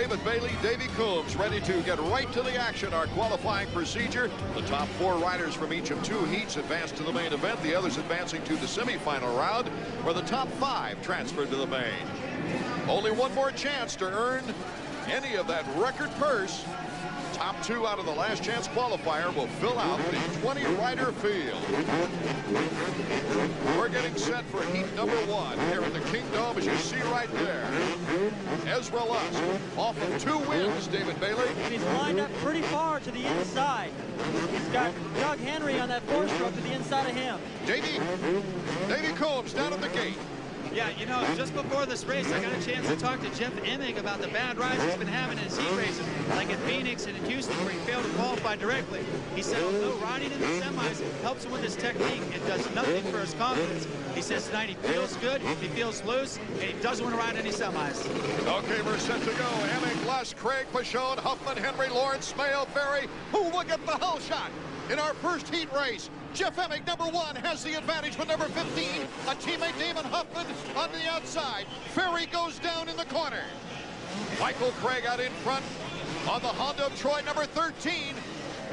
David Bailey, Davey Coombs ready to get right to the action. Our qualifying procedure. The top 4 riders from each of 2 heats advance to the main event. The others advancing to the semifinal round, where the top 5 transfer to the main. Only one more chance to earn any of that record purse. Top 2 out of the last chance qualifier will fill out the 20-rider field. We're getting set for heat number 1 here at the Kingdom, as you see right there. Ezra Lusk off of 2 wins, David Bailey. And he's lined up pretty far to the inside. He's got Doug Henry on that 4-stroke to the inside of him. Davey Coombs down at the gate. Yeah, you know, just before this race, I got a chance to talk to Jeff Emig about the bad rides he's been having in his heat races, like in Phoenix and in Houston, where he failed to qualify directly. He said, although riding in the semis helps him with his technique, it does nothing for his confidence. He says tonight he feels good, he feels loose, and he doesn't want to ride any semis. Okay, we're set to go. Emig, Lusk, Craig, Pashone, Huffman, Henry, Lawrence, Smale, Berry. Who will get the whole shot in our first heat race? Jeff Emig, number 1, has the advantage with number 15. A teammate, Damon Huffman, on the outside. Ferry goes down in the corner. Michael Craig out in front on the Honda of Troy, number 13.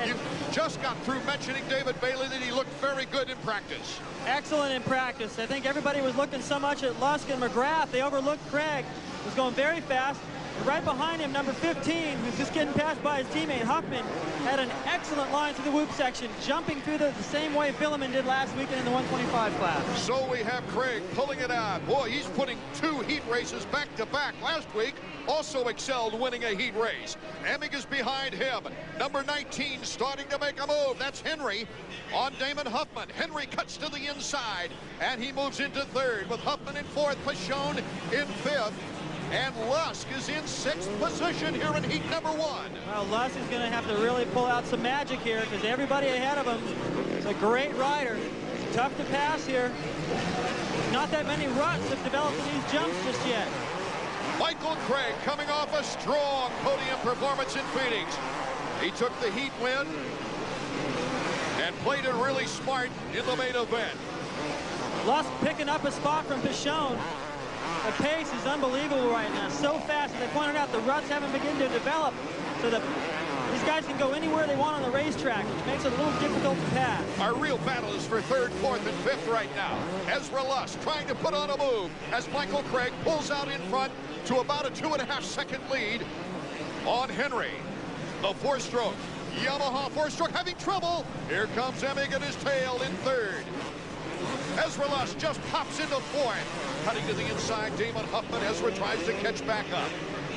You just got through mentioning David Bailey that he looked very good in practice. Excellent in practice. I think everybody was looking so much at Lusk and McGrath. They overlooked Craig. He was going very fast. Right behind him, number 15, who's just getting passed by his teammate Huffman, had an excellent line through the whoop section, jumping through the same way Villeman did last weekend in the 125 class. So we have Craig pulling it out. Boy, he's putting 2 heat races back-to-back. Last week, also excelled winning a heat race. Emig is behind him. Number 19 starting to make a move. That's Henry on Damon Huffman. Henry cuts to the inside, and he moves into 3rd with Huffman in 4th, Pashone in 5th. And Lusk is in 6th position here in heat number 1. Well, Lusk is going to have to really pull out some magic here, because everybody ahead of him is a great rider. It's tough to pass here. Not that many ruts have developed in these jumps just yet. Michael Craig coming off a strong podium performance in Phoenix. He took the heat win and played it really smart in the main event. Lusk picking up a spot from Pashone. The pace is unbelievable right now, so fast. As they pointed out, the ruts haven't begun to develop, so these guys can go anywhere they want on the racetrack, which makes it a little difficult to pass. Our real battle is for 3rd, 4th, and 5th right now. Ezra Lusk trying to put on a move as Michael Craig pulls out in front to about a 2.5-second lead on Henry. The 4-stroke, Yamaha 4-stroke having trouble. Here comes Emig at his tail in 3rd. Ezra Lusk just pops into 4th. Cutting to the inside, Damon Huffman. Ezra tries to catch back up.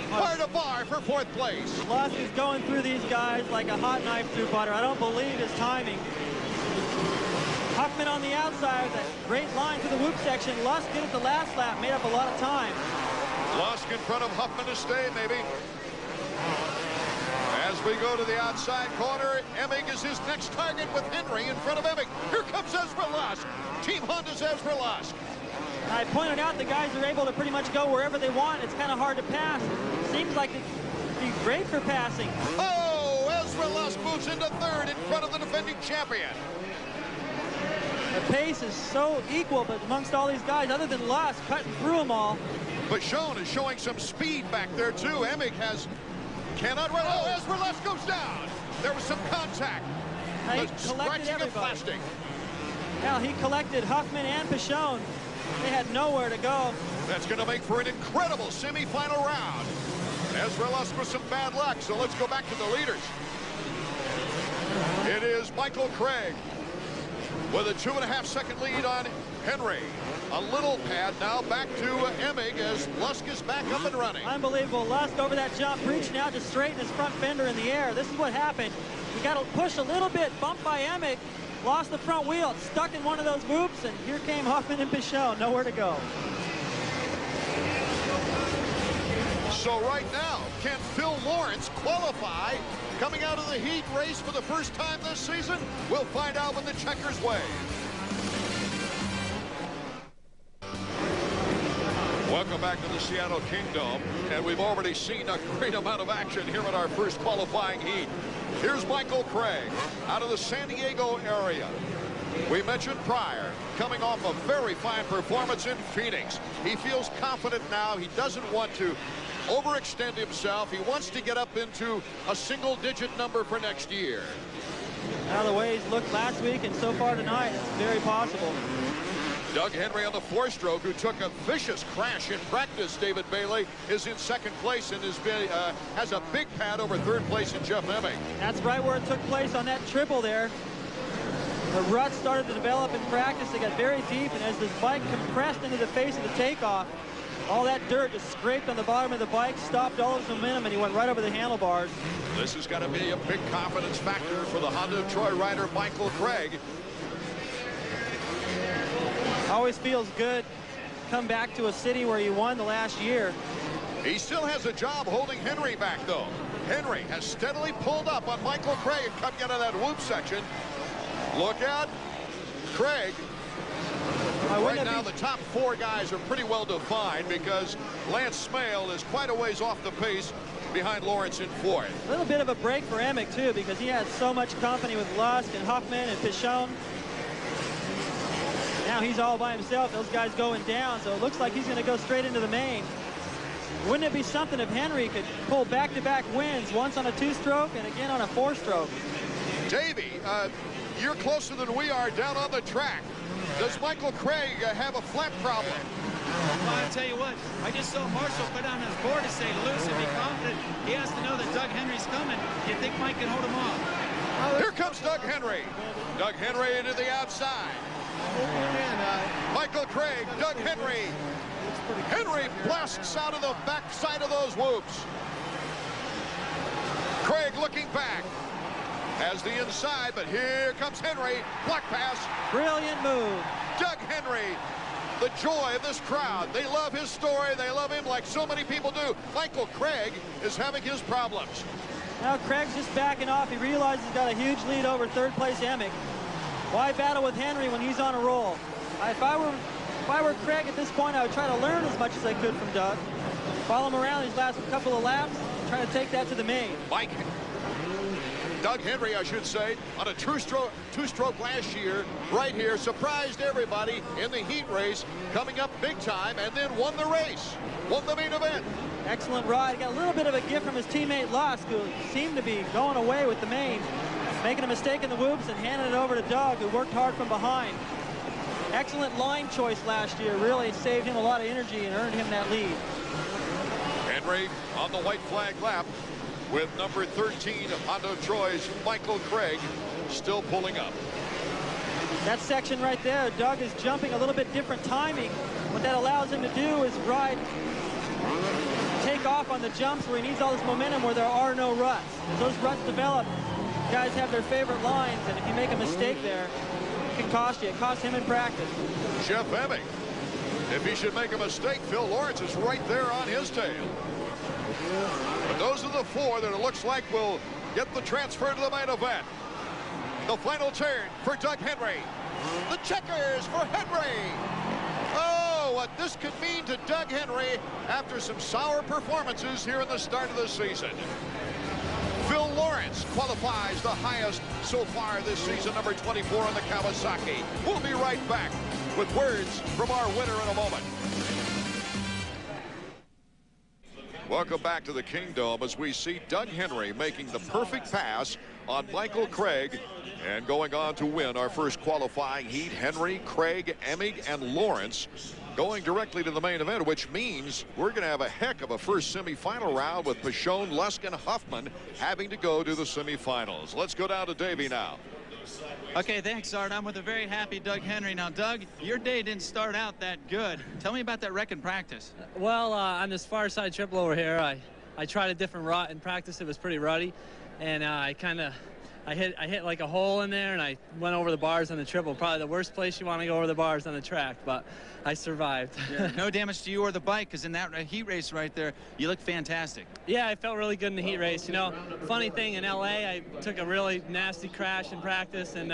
Bar to bar for 4th place. Lusk is going through these guys like a hot knife through butter. I don't believe his timing. Huffman on the outside, that great line through the whoop section. Lusk did it the last lap, made up a lot of time. Lusk in front of Huffman to stay, maybe. As we go to the outside corner, Emig is his next target with Henry in front of Emig. Here comes Ezra Lusk. Team Honda's Ezra Lusk. I pointed out the guys are able to pretty much go wherever they want. It's kind of hard to pass. Seems like it'd be great for passing. Oh, Ezra Lusk moves into 3rd in front of the defending champion. The pace is so equal, but amongst all these guys, other than Lusk, cutting through them all. Pashone is showing some speed back there, too. Emig cannot run. Oh, Ezra Lusk goes down. There was some contact. He collected everybody. Plastic. Now, he collected Huffman and Pashone. They had nowhere to go. That's going to make for an incredible semifinal round. Ezra Lusk with some bad luck, so let's go back to the leaders. It is Michael Craig with a 2.5-second lead on Henry. A little pad now back to Emig as Lusk is back up and running. Unbelievable. Lusk over that jump, reaching out to straighten his front fender in the air. This is what happened. He got to push a little bit, bumped by Emig. Lost the front wheel, stuck in one of those whoops, and here came Huffman and Pashone, nowhere to go. So right now, can Phil Lawrence qualify coming out of the heat race for the first time this season? We'll find out when the checkers wave. Welcome back to the Seattle Kingdom, and we've already seen a great amount of action here in our first qualifying heat. Here's Michael Craig out of the San Diego area. We mentioned prior, coming off a very fine performance in Phoenix. He feels confident now. He doesn't want to overextend himself. He wants to get up into a single-digit number for next year. Now the way he's looked last week and so far tonight, it's very possible. Doug Henry on the four-stroke, who took a vicious crash in practice, David Bailey, is in second place and has a big pad over third place in Jeff Emig. That's right where it took place on that triple there. The ruts started to develop in practice. They got very deep, and as this bike compressed into the face of the takeoff, all that dirt just scraped on the bottom of the bike, stopped all of his momentum, and he went right over the handlebars. This has got to be a big confidence factor for the Honda of Troy rider, Michael Craig. Always feels good come back to a city where you won the last year. He still has a job holding Henry back, though. Henry has steadily pulled up on Michael Craig coming out of that whoop section. Look out, Craig. Right now, the top four guys are pretty well defined because Lance Smale is quite a ways off the pace behind Lawrence in fourth. A little bit of a break for Emig, too, because he had so much company with Lusk and Huffman and Pichon. Now he's all by himself. Those guys going down, so it looks like he's going to go straight into the main. Wouldn't it be something if Henry could pull back-to-back wins, once on a two-stroke and again on a four-stroke? Davey, you're closer than we are down on the track. Does Michael Craig have a flat problem? Well, I'll tell you what, I just saw Marshall put on his board to say loose and be confident. He has to know that Doug Henry's coming. Do you think Mike can hold him off? Here comes Doug Henry. Doug Henry into the outside. Michael Craig, Doug Henry. Henry blasts out of the backside of those whoops. Craig looking back. Has the inside, but here comes Henry. Black pass. Brilliant move. Doug Henry, the joy of this crowd. They love his story. They love him like so many people do. Michael Craig is having his problems. Now Craig's just backing off. He realizes he's got a huge lead over third place Emig. Why battle with Henry when he's on a roll? If I were Craig at this point, I would try to learn as much as I could from Doug. Follow him around these last couple of laps, try to take that to the main. Doug Henry, I should say, on a two-stroke last year, right here, surprised everybody in the heat race, coming up big time, and then won the race, won the main event. Excellent ride. Got a little bit of a gift from his teammate Lusk, who seemed to be going away with the main, making a mistake in the whoops and handing it over to Doug, who worked hard from behind. Excellent line choice last year. Really saved him a lot of energy and earned him that lead. Henry on the white flag lap with number 13 of Honda of Troy's Michael Craig still pulling up. That section right there, Doug is jumping a little bit different timing. What that allows him to do is take off on the jumps where he needs all this momentum where there are no ruts. As those ruts develop, guys have their favorite lines, and if you make a mistake there, it can cost you. It cost him in practice. Jeff Emig, if he should make a mistake, Phil Lawrence is right there on his tail. But those are the four that it looks like will get the transfer to the main event. The final turn for Doug Henry. The checkers for Henry. Oh, what this could mean to Doug Henry after some sour performances here in the start of the season. Phil Lawrence qualifies the highest so far this season, number 24 on the Kawasaki. We'll be right back with words from our winner in a moment. Welcome back to the Kingdome as we see Doug Henry making the perfect pass on Michael Craig and going on to win our first qualifying heat. Henry, Craig, Emig, and Lawrence going directly to the main event, which means we're going to have a heck of a first semifinal round with Pichon, Lusk, and Huffman having to go to the semifinals. Let's go down to Davey now. Okay, thanks, Art. I'm with a very happy Doug Henry. Now, Doug, your day didn't start out that good. Tell me about that wreck in practice. Well, on this far side triple over here, I tried a different rut in practice. It was pretty ruddy, and I hit like a hole in there, and I went over the bars on the triple. Probably the worst place you want to go over the bars on the track, but I survived. Yeah, no damage to you or the bike, because in that heat race right there, you look fantastic. Yeah, I felt really good in the heat race. You know, funny thing, in LA, I took a really nasty crash in practice, and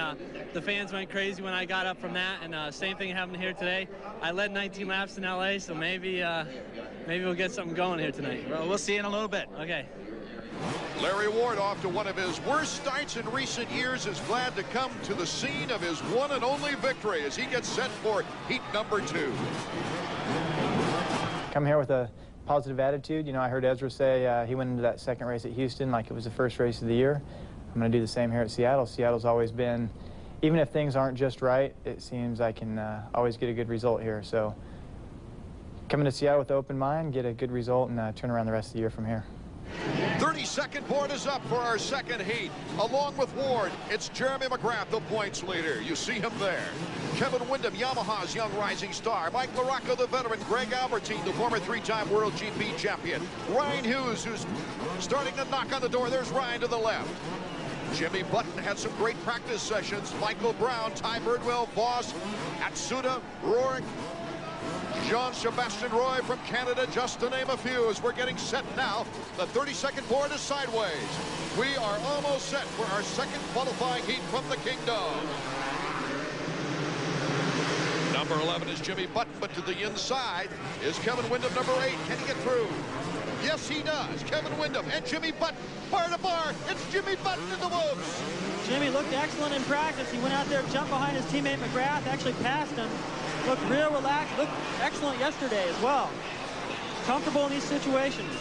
the fans went crazy when I got up from that, and same thing happened here today. I led 19 laps in LA, so maybe we'll get something going here tonight. Well, we'll see in a little bit. Okay. Larry Ward, off to one of his worst starts in recent years, is glad to come to the scene of his one and only victory as he gets set for heat number 2. Come here with a positive attitude. You know, I heard Ezra say he went into that second race at Houston like it was the first race of the year. I'm going to do the same here at Seattle. Seattle's always been, even if things aren't just right, it seems I can always get a good result here. So coming to Seattle with an open mind, get a good result, and turn around the rest of the year from here. 32nd board is up for our second heat. Along with Ward, it's Jeremy McGrath, the points leader. You see him there. Kevin Windham, Yamaha's young rising star. Mike LaRocco, the veteran. Greg Albertine, the former three-time World GP champion. Ryan Hughes, who's starting to knock on the door. There's Ryan to the left. Jimmy Button had some great practice sessions. Michael Brown, Ty Birdwell, Voss, Atsuda, Rourke, Jean-Sebastien Roy from Canada, just to name a few. As we're getting set now, the 32nd board is sideways. We are almost set for our second qualifying heat from the Kingdom. Number 11 is Jimmy Button, but to the inside is Kevin Windham, number 8. Can he get through? Yes, he does. Kevin Windham and Jimmy Button, bar to bar. It's Jimmy Button in the whoops. Jimmy looked excellent in practice. He went out there, jumped behind his teammate McGrath, actually passed him. Looked real relaxed, looked excellent yesterday as well. Comfortable in these situations.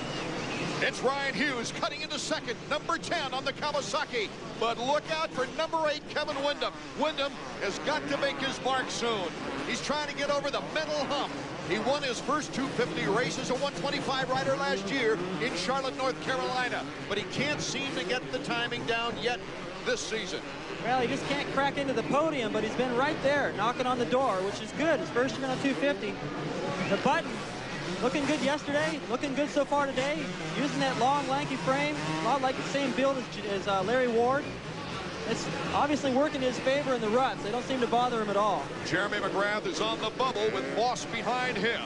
It's Ryan Hughes cutting into second, number 10 on the Kawasaki. But look out for number 8, Kevin Windham. Windham has got to make his mark soon. He's trying to get over the mental hump. He won his first 250 race as a 125 rider last year in Charlotte, North Carolina. But he can't seem to get the timing down yet this season. Well, he just can't crack into the podium, but he's been right there, knocking on the door, which is good. His first year on 250. The Button, looking good yesterday, looking good so far today. Using that long, lanky frame, a lot like the same build as Larry Ward. It's obviously working in his favor in the ruts. They don't seem to bother him at all. Jeremy McGrath is on the bubble with Voss behind him.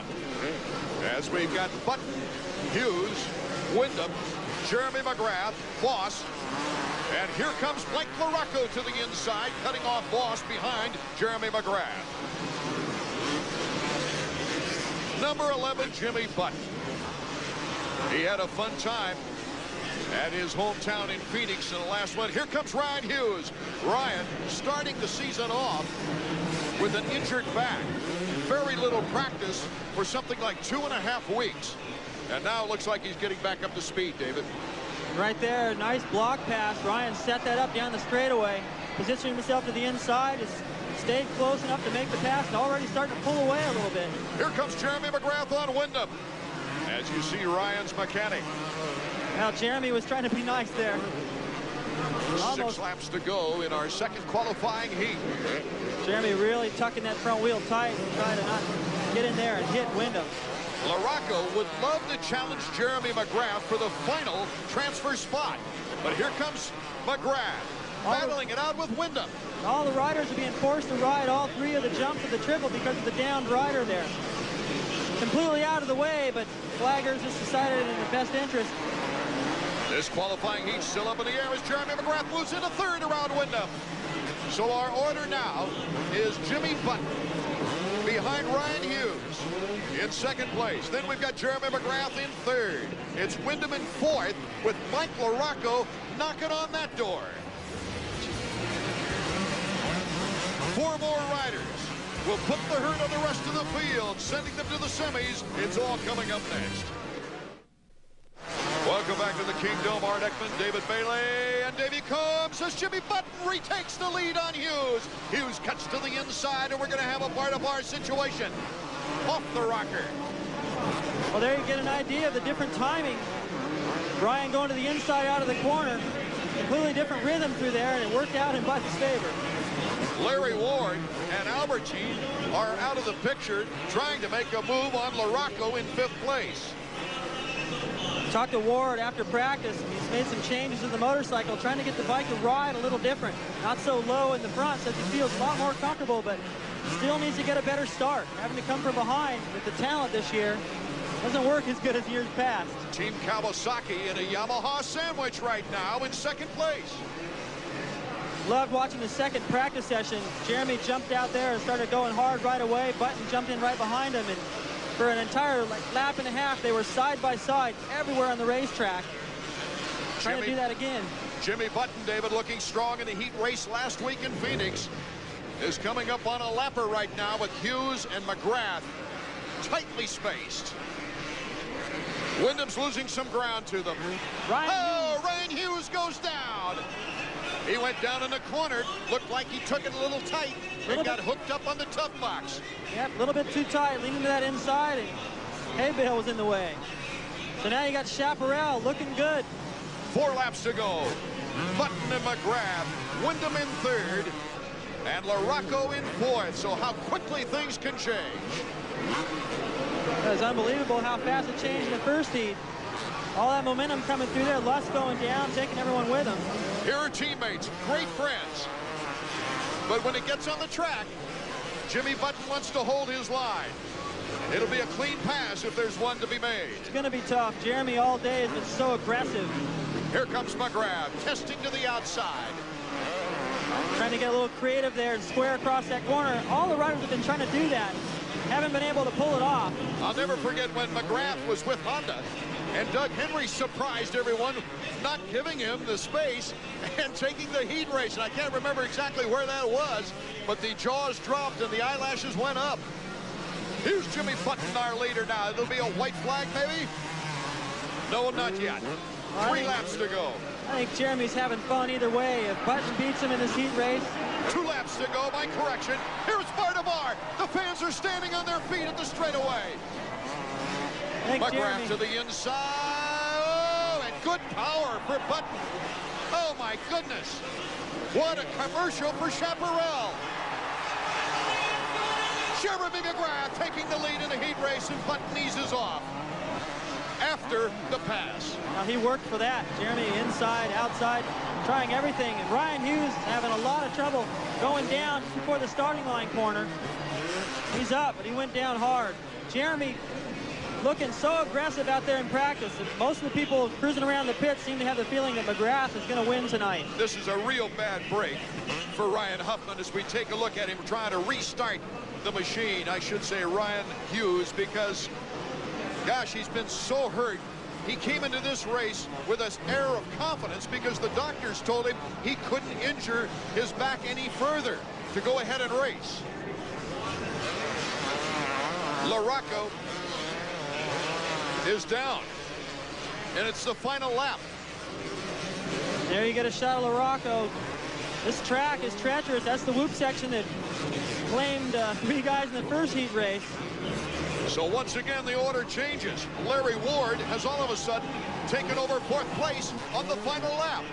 As we've got Button, Hughes, Windham, Jeremy McGrath, Voss, and here comes Mike LaRocco to the inside, cutting off Voss behind Jeremy McGrath. Number 11, Jimmy Button. He had a fun time at his hometown in Phoenix in the last one. Here comes Ryan Hughes. Ryan starting the season off with an injured back. Very little practice for something like 2.5 weeks. And now it looks like he's getting back up to speed, David. Right there, nice block pass. Ryan set that up down the straightaway, positioning himself to the inside, has stayed close enough to make the pass, and already starting to pull away a little bit. Here comes Jeremy McGrath on Windham. As you see, Ryan's mechanic. Now, Jeremy was trying to be nice there. Almost. 6 laps to go in our second qualifying heat. Jeremy really tucking that front wheel tight and trying to not get in there and hit Windham. LaRocco would love to challenge Jeremy McGrath for the final transfer spot. But here comes McGrath, battling it out with Windham. All the riders are being forced to ride all 3 of the jumps of the triple because of the downed rider there. Completely out of the way, but flaggers just decided in the best interest. This qualifying heat still up in the air as Jeremy McGrath moves into third around Windham. So our order now is Jimmy Button behind Ryan Hughes in second place. Then we've got Jeremy McGrath in third. It's Windham in fourth with Mike LaRocco knocking on that door. 4 more riders will put the hurt on the rest of the field, sending them to the semis. It's all coming up next. Welcome back to the Kingdom. Art Ekman, David Bailey, and Davey Combs as Jimmy Button retakes the lead on Hughes. Hughes cuts to the inside, and we're going to have a bar-to-bar situation. Off the rocker. Well, there you get an idea of the different timing. Brian going to the inside out of the corner. Completely different rhythm through there, and it worked out in Button's favor. Larry Ward and Albertine are out of the picture, trying to make a move on LaRocco in 5th place. Talked to Ward after practice. He's made some changes in the motorcycle, trying to get the bike to ride a little different. Not so low in the front, so he feels a lot more comfortable, but still needs to get a better start. Having to come from behind with the talent this year doesn't work as good as years past. Team Kawasaki in a Yamaha sandwich right now in 2nd place. Loved watching the second practice session. Jeremy jumped out there and started going hard right away. Button jumped in right behind him, and for an entire lap and a half, they were side by side everywhere on the racetrack. Trying to do that again. Jimmy Button, David, looking strong in the heat race last week in Phoenix, is coming up on a lapper right now with Hughes and McGrath tightly spaced. Wyndham's losing some ground to them. Ryan Hughes goes down. He went down in the corner. Looked like he took it a little tight and got hooked up on the tough box. Yep, a little bit too tight, leaning to that inside, and hay bale was in the way. So now you got Chaparral looking good. 4 laps to go. Button and McGrath. Wyndham in 3rd. And LaRocco in 4th. So how quickly things can change. It was unbelievable how fast it changed in the first heat. All that momentum coming through there, Lusk going down, taking everyone with him. Here are teammates, great friends. But when it gets on the track, Jimmy Button wants to hold his line. It'll be a clean pass if there's one to be made. It's going to be tough. Jeremy all day has been so aggressive. Here comes McGrath, testing to the outside. Trying to get a little creative there and square across that corner. All the riders have been trying to do that. Haven't been able to pull it off. I'll never forget when McGrath was with Honda and Doug Henry surprised everyone, not giving him the space and taking the heat race. And I can't remember exactly where that was, but the jaws dropped and the eyelashes went up. Here's Jimmy Button, our leader now. It'll be a white flag, maybe? No, not yet. 3 laps to go. I think Jeremy's having fun either way. If Button beats him in this heat race. 2 laps to go, my correction. Here's Bardavar. The fans are standing on their feet at the straightaway. McGrath to the inside. Oh, and good power for Button. Oh, my goodness. What a commercial for Chaparral. Jeremy McGrath taking the lead in the heat race, and Button eases off after the pass. Now he worked for that. Jeremy inside, outside, trying everything. And Ryan Hughes having a lot of trouble going down just before the starting line corner. He's up, but he went down hard. Jeremy looking so aggressive out there in practice. Most of the people cruising around the pit seem to have the feeling that McGrath is going to win tonight. This is a real bad break for Ryan Huffman as we take a look at him trying to restart the machine. I should say Ryan Hughes, because gosh, he's been so hurt. He came into this race with an air of confidence because the doctors told him he couldn't injure his back any further to go ahead and race. LaRocco is down, and it's the final lap. There you get a shot of LaRocco. This track is treacherous. That's the whoop section that claimed 3 guys in the first heat race. So once again, the order changes. Larry Ward has all of a sudden taken over 4th place on the final lap.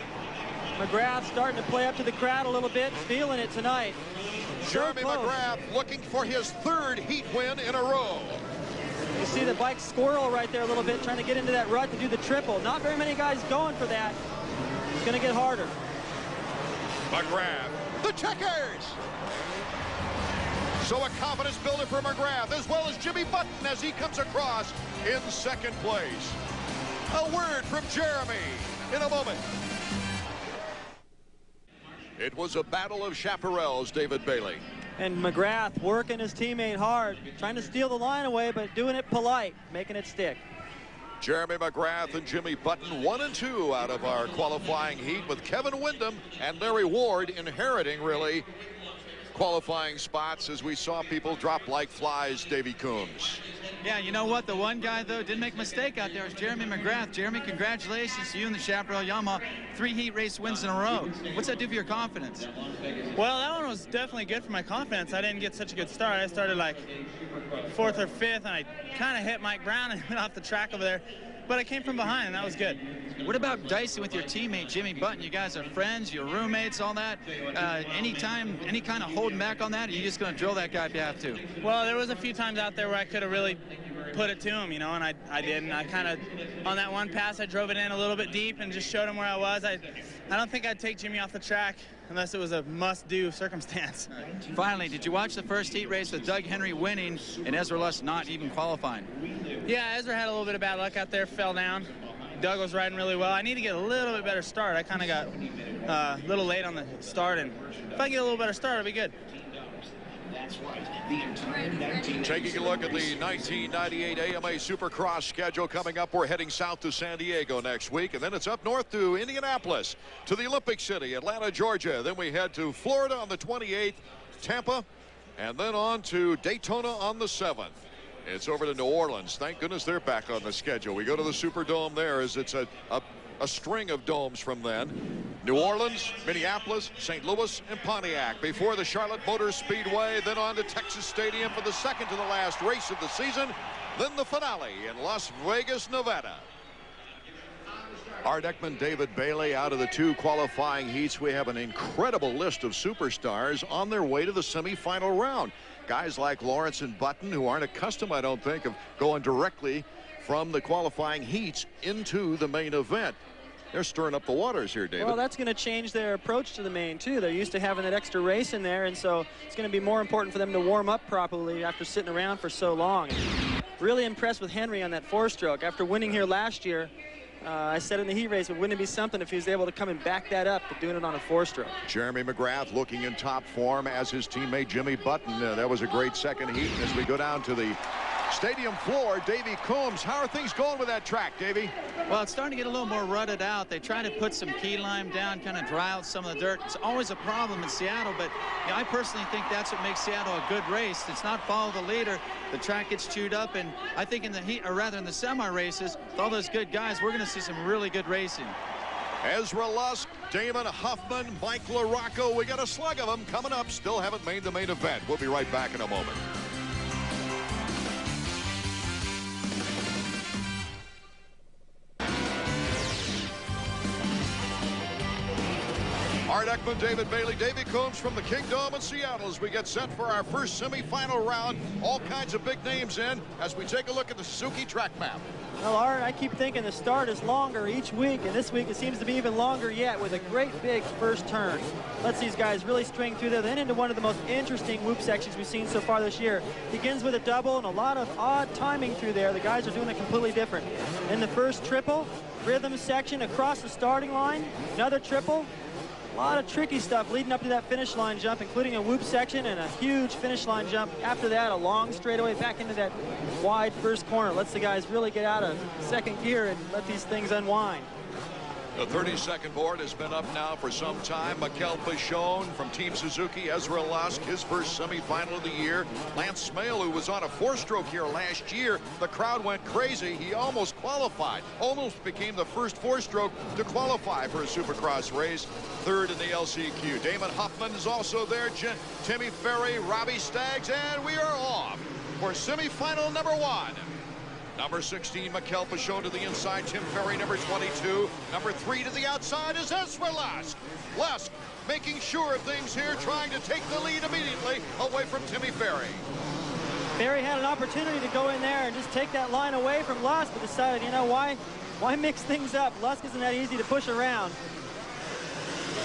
McGrath starting to play up to the crowd a little bit, feeling it tonight. Jeremy McGrath looking for his 3rd heat win in a row. You see the bike squirrel right there a little bit, trying to get into that rut to do the triple. Not very many guys going for that. It's going to get harder. McGrath, the checkers. So a confidence builder for McGrath, as well as Jimmy Button as he comes across in 2nd place. A word from Jeremy in a moment. It was a battle of chaparrals, David Bailey. And McGrath working his teammate hard, trying to steal the line away, but doing it polite, making it stick. Jeremy McGrath and Jimmy Button 1 and 2 out of our qualifying heat, with Kevin Wyndham and Larry Ward inheriting really qualifying spots as we saw people drop like flies. Davey Coombs. Yeah, you know what? The one guy, though, didn't make a mistake out there is Jeremy McGrath. Jeremy, congratulations to you and the Chaparral Yamaha. 3 heat race wins in a row. What's that do for your confidence? Well, that one was definitely good for my confidence. I didn't get such a good start. I started like 4th or 5th, and I kind of hit Mike Brown and went off the track over there. But I came from behind, and that was good. What about dicing with your teammate, Jimmy Button? You guys are friends, you're roommates, all that. Any kind of holding back on that, or are you just going to drill that guy if you have to? Well, there was a few times out there where I could have really put it to him, you know, and I didn't. I kind of, on that one pass, I drove it in a little bit deep and just showed him where I was. I don't think I'd take Jimmy off the track unless it was a must-do circumstance. Finally, did you watch the first heat race with Doug Henry winning and Ezra Lusk not even qualifying? Yeah, Ezra had a little bit of bad luck out there, fell down. Doug was riding really well. I need to get a little bit better start. I kind of got a little late on the start, and if I get a little better start, it'll be good. Taking a look at the 1998 AMA Supercross schedule coming up. We're heading south to San Diego next week, and then it's up north to Indianapolis, to the Olympic City, Atlanta, Georgia. Then we head to Florida on the 28th, Tampa, and then on to Daytona on the 7th. It's over to New Orleans. Thank goodness they're back on the schedule. We go to the Superdome there as it's a string of domes from then. New Orleans, Minneapolis, St. Louis, and Pontiac before the Charlotte Motor Speedway, then on to Texas Stadium for the second to the last race of the season, then the finale in Las Vegas, Nevada. Art Ekman, David Bailey out of the 2 qualifying heats. We have an incredible list of superstars on their way to the semifinal round. Guys like Lawrence and Button, who aren't accustomed, I don't think, of going directly from the qualifying heats into the main event. They're stirring up the waters here, David. Well, that's going to change their approach to the main, too. They're used to having that extra race in there, and so it's going to be more important for them to warm up properly after sitting around for so long. Really impressed with Henry on that 4-stroke. After winning here last year, I said in the heat race, it wouldn't be something if he was able to come and back that up, but doing it on a 4-stroke. Jeremy McGrath looking in top form as his teammate Jimmy Button. That was a great second heat. And as we go down to the stadium floor, Davey Coombs, how are things going with that track, Davey? Well, it's starting to get a little more rutted out. They try to put some key lime down, kind of dry out some of the dirt. It's always a problem in Seattle, but I personally think that's what makes Seattle a good race. It's not follow the leader. The track gets chewed up, and I think in the heat, or rather in the semi races, with all those good guys, we're going to see some really good racing. Ezra Lusk, Damon Huffman, Mike LaRocco. We got a slug of them coming up. Still haven't made the main event. We'll be right back in a moment. Art Ekman, David Bailey, Davey Coombs from the Kingdom in Seattle as we get set for our first semifinal round. All kinds of big names in as we take a look at the Suzuki track map. Well, Art, I keep thinking the start is longer each week, and this week it seems to be even longer yet with a great big first turn. Lets these guys really string through there, then into one of the most interesting whoop sections we've seen so far this year. Begins with a double and a lot of odd timing through there. The guys are doing it completely different. In the first triple, rhythm section across the starting line, another triple. A lot of tricky stuff leading up to that finish line jump, including a whoop section and a huge finish line jump. After that, a long straightaway back into that wide first corner. Lets the guys really get out of second gear and let these things unwind. The 32nd board has been up now for some time. Mikel Pichon from Team Suzuki, Ezra Lusk, his first semifinal of the year. Lance Smale, who was on a 4-stroke here last year. The crowd went crazy. He almost qualified, almost became the first 4-stroke to qualify for a Supercross race. Third in the LCQ. Damon Huffman is also there. Timmy Ferry, Robbie Staggs, and we are off for semifinal number 1. Number 16, Mikel Pichon to the inside. Tim Ferry, number 22. Number 3 to the outside is Ezra Lusk. Lusk making sure of things here, trying to take the lead immediately away from Timmy Ferry. Ferry had an opportunity to go in there and just take that line away from Lusk, but decided, you know, why mix things up? Lusk isn't that easy to push around.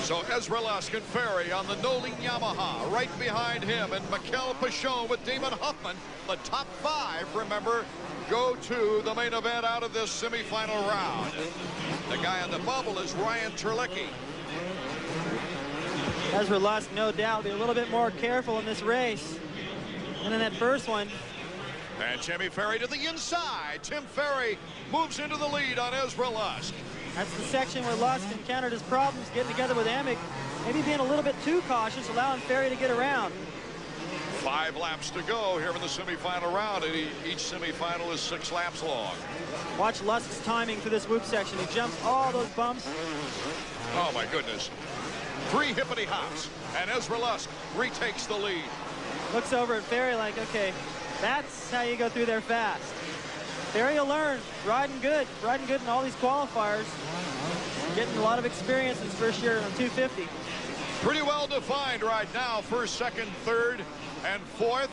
So Ezra Lusk and Ferry on the Noling Yamaha. Right behind him, and Mikel Pichon with Damon Huffman. The top 5, remember, go to the main event out of this semifinal round. The guy on the bubble is Ryan Terlecki. Ezra Lusk, no doubt, be a little bit more careful in this race. And in that first one. And Timmy Ferry to the inside. Tim Ferry moves into the lead on Ezra Lusk. That's the section where Lusk encountered his problems getting together with Amick. Maybe being a little bit too cautious, allowing Ferry to get around. 5 laps to go here in the semifinal round, and each semifinal is 6 laps long. Watch Lusk's timing through this whoop section. He jumps all those bumps. Oh my goodness. 3 hippity hops, and Ezra Lusk retakes the lead. Looks over at Ferry like, okay, that's how you go through there fast. Ferry will learn, riding good in all these qualifiers. Getting a lot of experience his first year on 250. Pretty well defined right now. First, second, third, and fourth.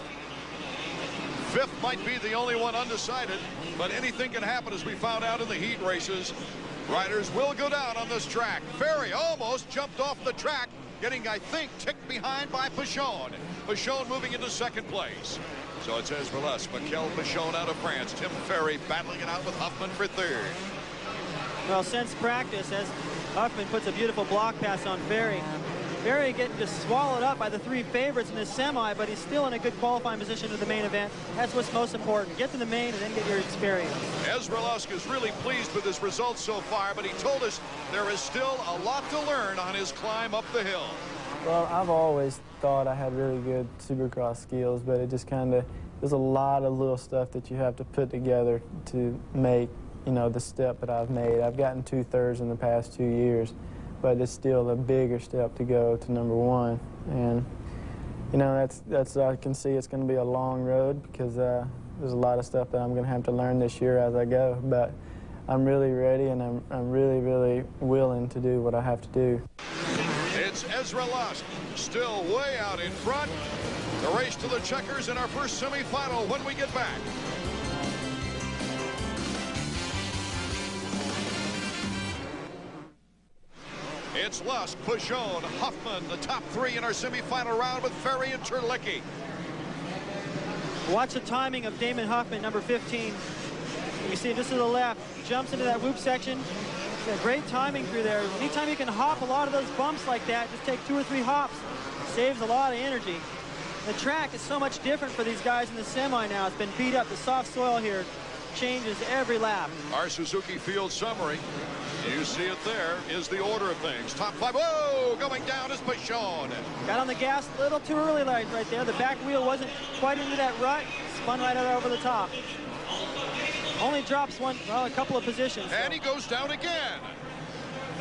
Fifth might be the only one undecided, but anything can happen, as we found out in the heat races. Riders will go down on this track. Ferry almost jumped off the track, getting, I think, ticked behind by Pichon. Pichon moving into second place. So it's Ezra Lusk, Mikel Pichon out of France. Tim Ferry battling it out with Huffman for third. Well, since practice, as Huffman puts a beautiful block pass on Ferry. Ferry getting just swallowed up by the 3 favorites in this semi, but he's still in a good qualifying position to the main event. That's what's most important. Get to the main and then get your experience. Ezra Lusk is really pleased with his results so far, but he told us there is still a lot to learn on his climb up the hill. Well, I've always thought I had really good Supercross skills, but it just kind of there's a lot of little stuff that you have to put together to make, you know, the step that I've made. I've gotten 2/3 in the past 2 years, but it's still a bigger step to go to #1. And, you know, that's I can see it's going to be a long road because there's a lot of stuff that I'm going to have to learn this year as I go. But I'm really ready, and I'm really, really willing to do what I have to do. It's Ezra Lusk, still way out in front. The race to the checkers in our first semifinal when we get back. It's Lusk, Pajone, Huffman, the top 3 in our semifinal round with Ferry and Terlicki. Watch the timing of Damon Huffman, number 15. You see just to the left, jumps into that whoop section. Got great timing through there. Anytime you can hop a lot of those bumps like that, just take 2 or 3 hops, saves a lot of energy. The track is so much different for these guys in the semi now. It's been beat up. The soft soil here changes every lap. Our Suzuki Field summary, you see it there, is the order of things. Top 5, whoa, going down is Pajone. Got on the gas a little too early right there. The back wheel wasn't quite into that rut. Spun right over the top. Only drops a couple of positions. And he goes down again.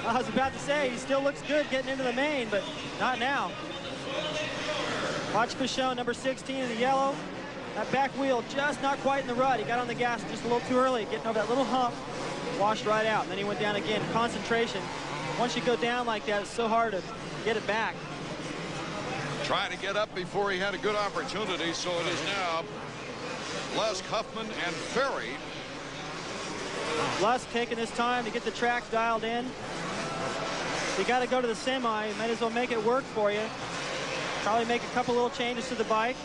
I was about to say, he still looks good getting into the main, but not now. Watch Pajone, number 16 in the yellow. That back wheel just not quite in the rut. He got on the gas just a little too early, getting over that little hump, washed right out. And then he went down again. Concentration. Once you go down like that, it's so hard to get it back. Trying to get up before he had a good opportunity, so it is now Lusk, Huffman, and Ferry. Lusk taking his time to get the track dialed in. You got to go to the semi. You might as well make it work for you. Probably make a couple little changes to the bike.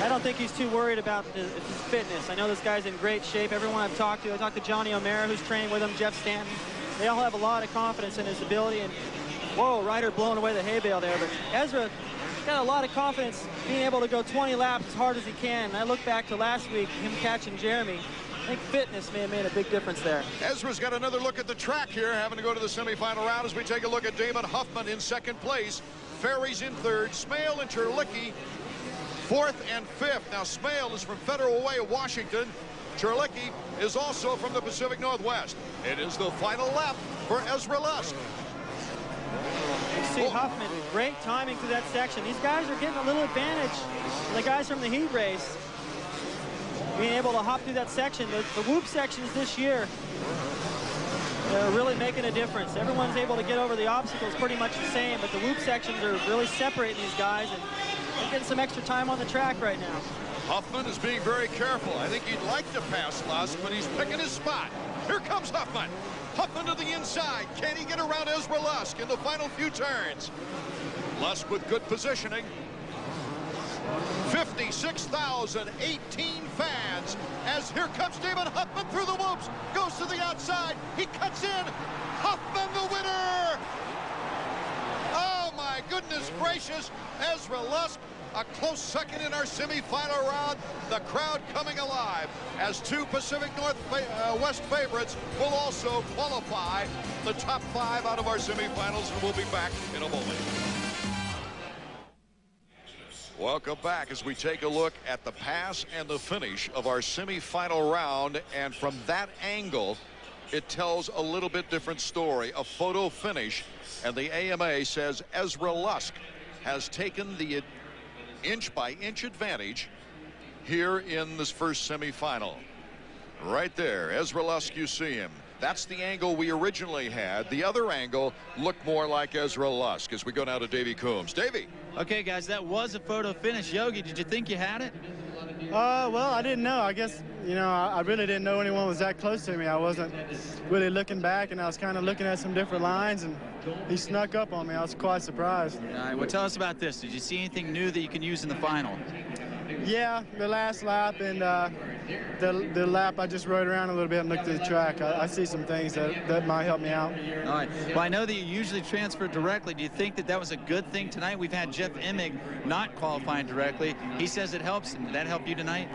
I don't think he's too worried about his fitness. I know this guy's in great shape. Everyone I've talked to, I talked to Johnny O'Mara, who's training with him, Jeff Stanton. They all have a lot of confidence in his ability. And whoa, Ryder blowing away the hay bale there. But Ezra got a lot of confidence being able to go 20 laps as hard as he can. And I look back to last week, him catching Jeremy. I think fitness may have made a big difference there. Ezra's got another look at the track here, having to go to the semifinal round as we take a look at Damon Huffman in 2nd place. Ferry's in 3rd. Smale and Terlicki 4th and 5th. Now Smale is from Federal Way, Washington. Terlicki is also from the Pacific Northwest. It is the final lap for Ezra Lusk. You see Huffman, great timing through that section. These guys are getting a little advantage from the guys from the heat race. Being able to hop through that section. The whoop sections this year, they're really making a difference. Everyone's able to get over the obstacles pretty much the same, but the whoop sections are really separating these guys, and they're getting some extra time on the track right now. Huffman is being very careful. I think he'd like to pass Lusk, but he's picking his spot. Here comes Huffman. Huffman to the inside. Can he get around Ezra Lusk in the final few turns? Lusk with good positioning. 56,018 fans as here comes Damon Huffman through the whoops, goes to the outside, he cuts in, Huffman the winner! Oh my goodness gracious, Ezra Lusk, a close second in our semifinal round. The crowd coming alive as 2 Pacific Northwest favorites will also qualify the top 5 out of our semifinals, and we'll be back in a moment. Welcome back as we take a look at the pass and the finish of our semifinal round, and from that angle it tells a little bit different story. A photo finish, and the AMA says Ezra Lusk has taken the inch-by-inch advantage here in this first semifinal. Right there, Ezra Lusk, you see him. That's the angle we originally had. The other angle looked more like Ezra Lusk as we go now to Davey Coombs. Davey. Okay, guys, that was a photo finish. Yogi, did you think you had it? Well, I didn't know. I guess, you know, I really didn't know anyone was that close to me. I wasn't really looking back, and I was kind of looking at some different lines, and he snuck up on me. I was quite surprised. All right, well, tell us about this. Did you see anything new that you can use in the final? Yeah, the last lap and the lap I just rode around a little bit and looked at the track. I see some things that might help me out. All right. Well, I know that you usually transfer directly. Do you think that that was a good thing tonight? We've had Jeff Emig not qualifying directly. He says it helps. Did that help you tonight?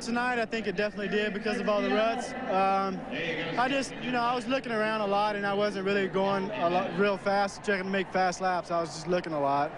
Tonight, I think it definitely did because of all the ruts. I just, you know, I was looking around a lot, and I wasn't really going real fast, checking to make fast laps. I was just looking a lot.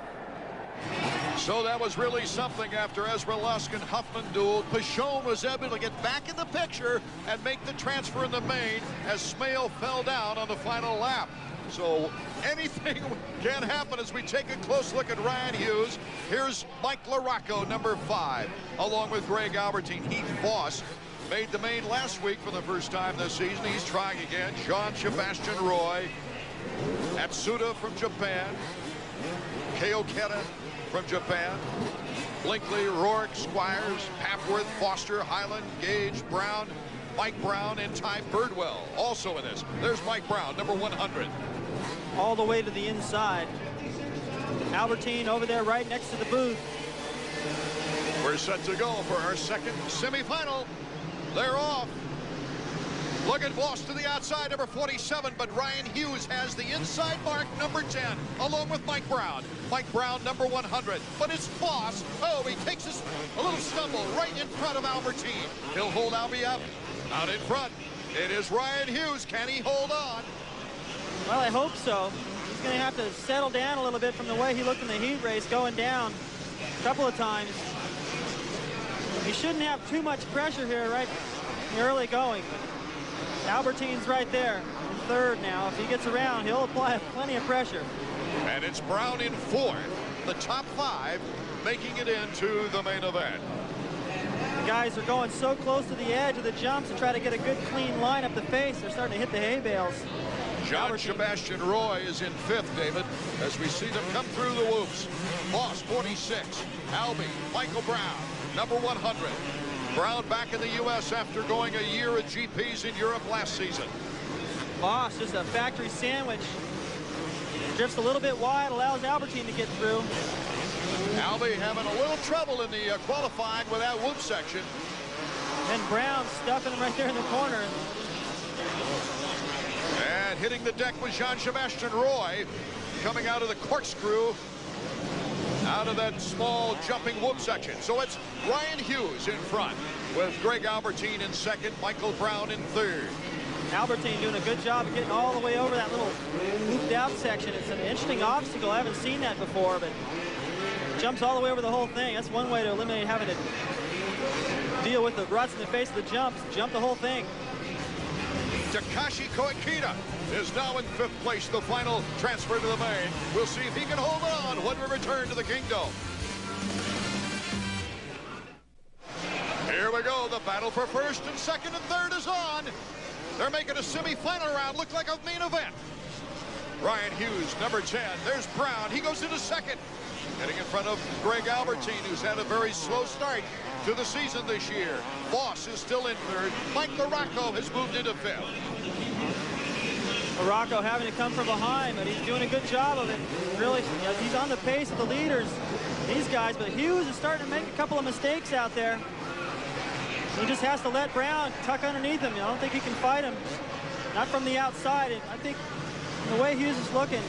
So that was really something after Ezra Lusk and Huffman dueled. Pichon was able to get back in the picture and make the transfer in the main as Smale fell down on the final lap. So anything can happen as we take a close look at Ryan Hughes. Here's Mike LaRocco, number 5, along with Greg Albertine. Heath Voss made the main last week for the first time this season. He's trying again. Jean-Sebastian Roy, Atsuda from Japan, Keo Keta from Japan, Blinkley, Rourke, Squires, Papworth, Foster, Highland, Gage, Brown, Mike Brown, and Ty Birdwell also in this. There's Mike Brown, number 100. All the way to the inside. Albertine over there right next to the booth. We're set to go for our second semifinal. They're off. Logan Voss to the outside, number 47, but Ryan Hughes has the inside mark, number 10, along with Mike Brown. Mike Brown, number 100, but it's Voss. Oh, he takes a little stumble right in front of Albertine. He'll hold Albie up. Out in front, it is Ryan Hughes. Can he hold on? Well, I hope so. He's going to have to settle down a little bit from the way he looked in the heat race, going down a couple of times. He shouldn't have too much pressure here right in the early going. Albertine's right there in third now. If he gets around, he'll apply plenty of pressure. And it's Brown in 4th. The top 5 making it into the main event. The guys are going so close to the edge of the jumps to try to get a good clean line up the face. They're starting to hit the hay bales. Jean-Sebastian Roy is in 5th, David, as we see them come through the whoops. Voss, 46. Albie, Michael Brown, number 100. Brown back in the U.S. after going a year at GPs in Europe last season. Voss, just a factory sandwich. Drifts a little bit wide, allows Albertine to get through. Albie having a little trouble in the qualifying with that whoop section. And Brown stuffing him right there in the corner. And hitting the deck with Jean-Sebastian Roy, coming out of the corkscrew, out of that small jumping whoop section. So it's Ryan Hughes in front with Greg Albertine in 2nd, Michael Brown in 3rd. Albertine doing a good job of getting all the way over that little looped out section. It's an interesting obstacle. I haven't seen that before, but jumps all the way over the whole thing. That's one way to eliminate having to deal with the ruts in the face of the jumps. Jump the whole thing. Takashi Koikita is now in 5th place, the final transfer to the main. We'll see if he can hold on when we return to the Kingdom. Here we go. The battle for 1st and 2nd and 3rd is on. They're making a semi-final round look like a main event. Ryan Hughes, number 10. There's Brown. He goes into 2nd. Getting in front of Greg Albertine, who's had a very slow start to the season this year. Voss is still in 3rd. Mike LaRocco has moved into 5th. LaRocco having to come from behind, but he's doing a good job of it. Really, he's on the pace of the leaders, these guys, but Hughes is starting to make a couple of mistakes out there. He just has to let Brown tuck underneath him. I don't think he can fight him. Not from the outside. And I think the way Hughes is looking,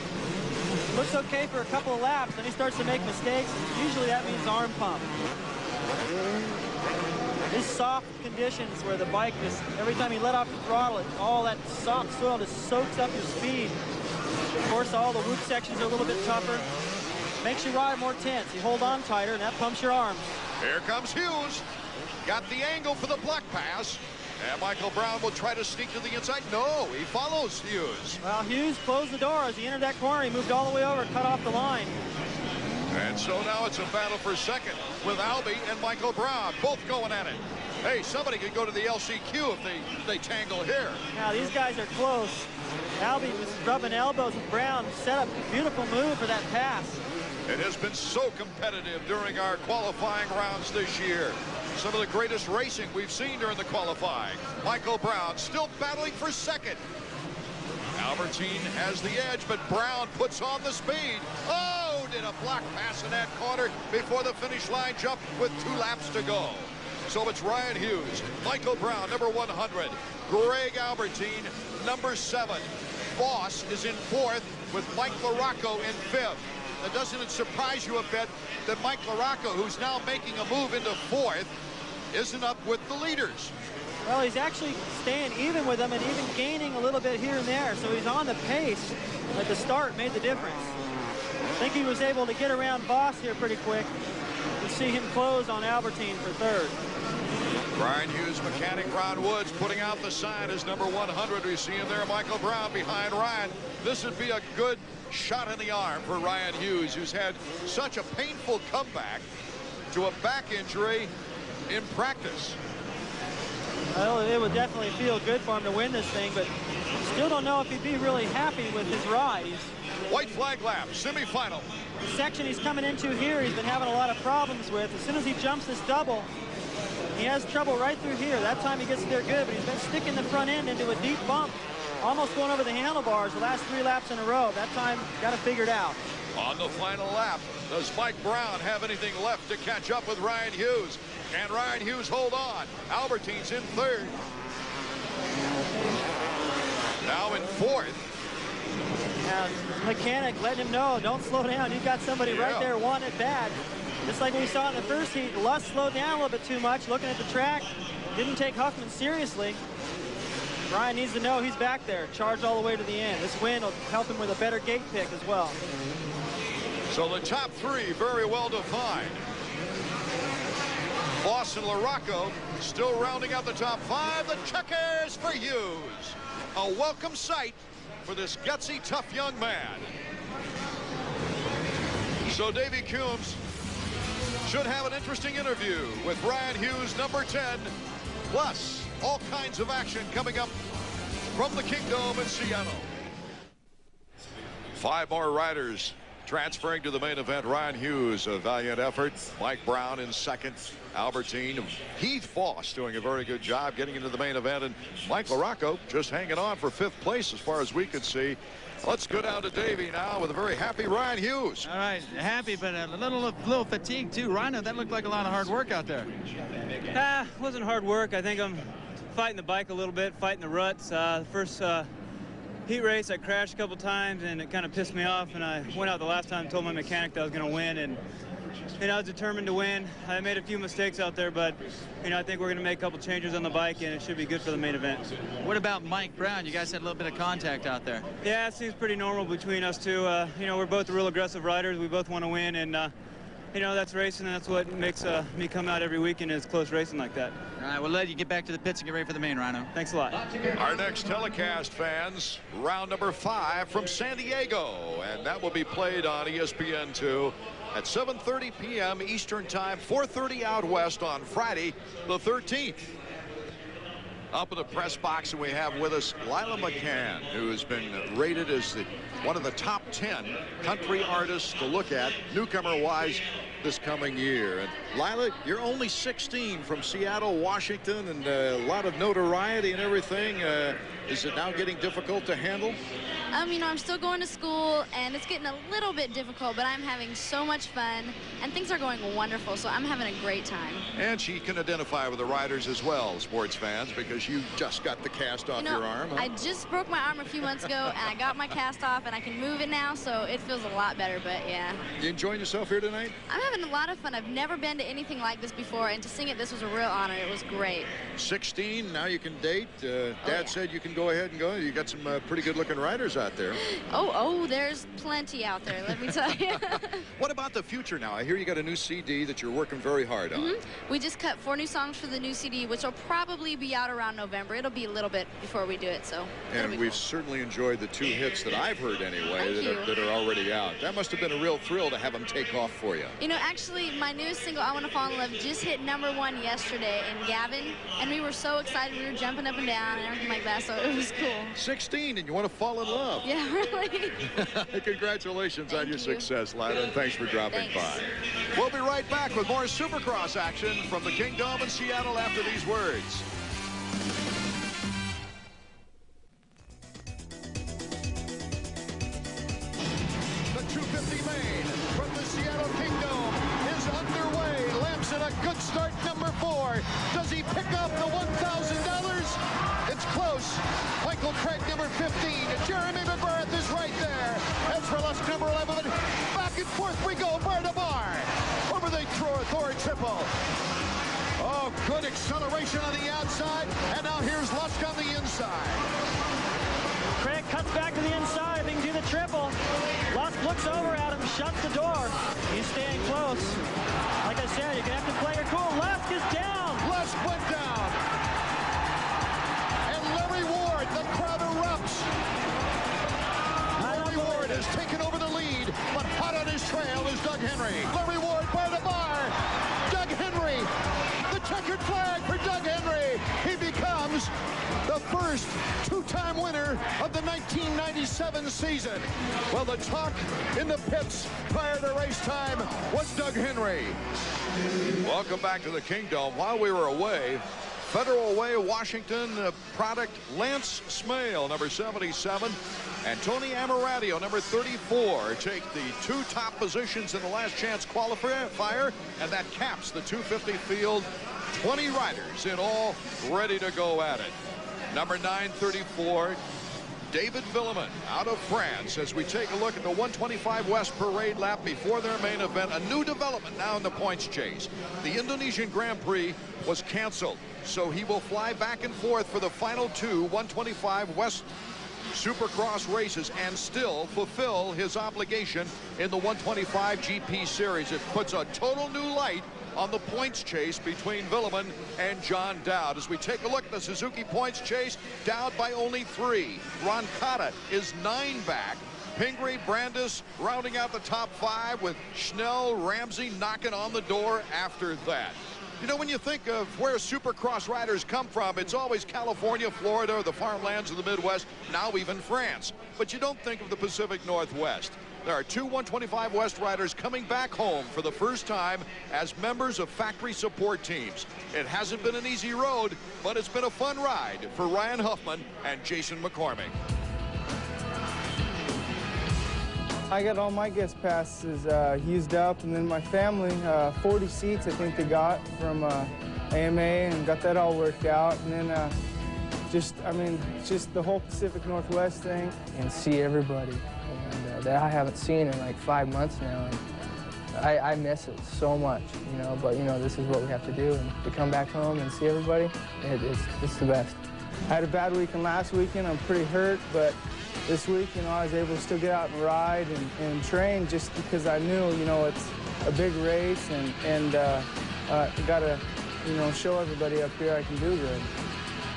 looks okay for a couple of laps, then he starts to make mistakes. Usually that means arm pump. These soft conditions where the bike just, every time you let off the throttle, all that soft soil just soaks up your speed. Of course, all the whoop sections are a little bit tougher. Makes you ride more tense. You hold on tighter, and that pumps your arms. Here comes Hughes. Got the angle for the black pass. And Michael Brown will try to sneak to the inside. No, he follows Hughes. Well, Hughes closed the door as he entered that corner. He moved all the way over, cut off the line. And so now it's a battle for 2nd with Albie and Michael Brown, both going at it. Hey, somebody could go to the LCQ if they tangle here. Now, these guys are close. Albie was rubbing elbows with Brown. Set up a beautiful move for that pass. It has been so competitive during our qualifying rounds this year. Some of the greatest racing we've seen during the qualifying. Michael Brown still battling for 2nd. Albertine has the edge, but Brown puts on the speed. Oh, did a block pass in that corner before the finish line jump with 2 laps to go. So it's Ryan Hughes, Michael Brown, number 100, Greg Albertine, number 7. Voss is in 4th with Mike LaRocco in 5th. Now, doesn't it surprise you a bit that Mike LaRocco, who's now making a move into 4th, isn't up with the leaders? Well, he's actually staying even with them and even gaining a little bit here and there. So he's on the pace. At the start made the difference. I think he was able to get around Voss here pretty quick. You see him close on Albertine for third. Ryan Hughes mechanic Ron Woods putting out the sign as number 100. We see him there, Michael Brown behind Ryan. This would be a good shot in the arm for Ryan Hughes, who's had such a painful comeback to a back injury in practice. Well, it would definitely feel good for him to win this thing, but still don't know if he'd be really happy with his ride. White flag lap, semifinal. The section he's coming into here, he's been having a lot of problems with. As soon as he jumps this double, he has trouble right through here. That time he gets there good, but he's been sticking the front end into a deep bump, almost going over the handlebars the last 3 laps in a row. That time, got it figured out. On the final lap, does Mike Brown have anything left to catch up with Ryan Hughes? And Ryan Hughes hold on. Albertine's in third. Now in fourth. Now, mechanic letting him know, don't slow down. You've got somebody right there wanting it bad. Just like we saw in the first heat, Lust slowed down a little bit too much, looking at the track. Didn't take Huffman seriously. Ryan needs to know he's back there, charged all the way to the end. This win will help him with a better gate pick as well. So the top 3 very well defined. Voss and LaRocco still rounding out the top 5. The checkers for Hughes. A welcome sight for this gutsy, tough young man. So Davey Coombs should have an interesting interview with Ryan Hughes, number 10. Plus, all kinds of action coming up from the Kingdome in Seattle. 5 more riders transferring to the main event. Ryan Hughes, a valiant effort. Mike Brown in second. Albertine. Heath Voss doing a very good job getting into the main event. And Mike LaRocco just hanging on for 5th place as far as we could see. Let's go down to Davey now with a very happy Ryan Hughes. All right, happy, but a little fatigued too. Rhino, that looked like a lot of hard work out there. Wasn't hard work. I think I'm fighting the bike a little bit, fighting the ruts. The first heat race, I crashed a couple times, and it kind of pissed me off. And I went out the last time and told my mechanic that I was going to win, and I was determined to win. I made a few mistakes out there, but I think we're going to make a couple changes on the bike, and it should be good for the main event. What about Mike Brown? You guys had a little bit of contact out there. Yeah, it seems pretty normal between us two. We're both real aggressive riders. We both want to win, and that's racing, and that's what makes me come out every weekend is close racing like that. All right, we'll let you get back to the pits and get ready for the main, Rhino. Thanks a lot. Our next telecast, fans, round number 5 from San Diego, and that will be played on ESPN2 at 7:30 p.m. Eastern Time, 4:30 out west on Friday the 13th. Up in the press box, and we have with us Lila McCann, who has been rated as one of the top 10 country artists to look at, newcomer-wise, this coming year. And Lila, you're only 16 from Seattle, Washington, and a lot of notoriety and everything. Is it now getting difficult to handle? I'm still going to school, and it's getting a little bit difficult, but I'm having so much fun, and things are going wonderful, so I'm having a great time. And she can identify with the riders as well, sports fans, because you just got the cast off your arm. Huh? I just broke my arm a few months ago, and I got my cast off, and I can move it now, so it feels a lot better, but yeah. You enjoying yourself here tonight? I'm having a lot of fun. I've never been to anything like this before, and to sing it, this was a real honor. It was great. 16, now you can date. Dad said you can go ahead and go. You got some pretty good-looking riders out there. Oh, there's plenty out there, let me tell you. What about the future now? I hear you got a new CD that you're working very hard on. We just cut 4 new songs for the new CD, which will probably be out around November. It'll be a little bit before we do it, so. And we've certainly enjoyed the 2 hits that I've heard anyway that are already out. That must have been a real thrill to have them take off for you. Actually, my newest single, I Want to Fall in Love, just hit #1 yesterday in Gavin, and we were so excited. We were jumping up and down and everything like that, so it was cool. 16, and you want to fall in love. Yeah, really. Congratulations on your success, Lila, and thanks for dropping by. We'll be right back with more Supercross action from the Kingdome in Seattle after these words. The 250 main from the Seattle Kingdome is underway. Lamson a good start, #4. Does he pick up the $1,000? It's close. Michael Craig, #15. Jeremy McGrath is right there. Ezra Lusk, #11. Back and forth we go, bar to bar. Over the Thor triple. Oh, good acceleration on the outside. And now here's Lusk on the inside. Craig cuts back to the inside. They can do the triple. Lusk looks over at him, shuts the door. He's staying close. Like I said, you're going to have to play her cool. Lusk is down. Lusk went down. And Larry Ward, the crowd erupts. Larry Ward has taken over the lead, but hot on his trail is Doug Henry. Larry Ward by the bar. Doug Henry, the checkered flag for Doug Henry. He becomes the first two-time winner of the 1997 season. Well, the talk in the pits prior to race time was Doug Henry. Welcome back to the Kingdom. While we were away, Federal Way, Washington product Lance Smale, number 77, and Tony Amaradio, number 34, take the two top positions in the last chance qualifier, and that caps the 250 field. 20 riders in all ready to go at it. Number 934, David Villemin out of France, as we take a look at the 125 West parade lap before their main event. A new development now in the points chase. The Indonesian Grand Prix was canceled, so he will fly back and forth for the final two 125 West Supercross races and still fulfill his obligation in the 125 GP series. It puts a total new light on the points chase between Villemin and John Dowd. As we take a look at the Suzuki points chase, Dowd by only 3. Ron Cotta is 9 back. Pingree, Brandis rounding out the top 5 with Schnell, Ramsey knocking on the door after that. You know, when you think of where Supercross riders come from, it's always California, Florida, or the farmlands of the Midwest, now even France. But you don't think of the Pacific Northwest. There are two 125 West riders coming back home for the first time as members of factory support teams. It hasn't been an easy road, but it's been a fun ride for Ryan Huffman and Jason McCormick. I got all my guest passes used up, and then my family, 40 seats I think they got from AMA, and got that all worked out. And then just the whole Pacific Northwest thing. And see everybody. And that I haven't seen in like 5 months now. And I miss it so much, you know, but you know, this is what we have to do. And to come back home and see everybody, it's the best. I had a bad weekend last weekend. I'm pretty hurt, but this week, you know, I was able to still get out and ride and train just because I knew, you know, it's a big race and got to, you know, show everybody up here I can do good.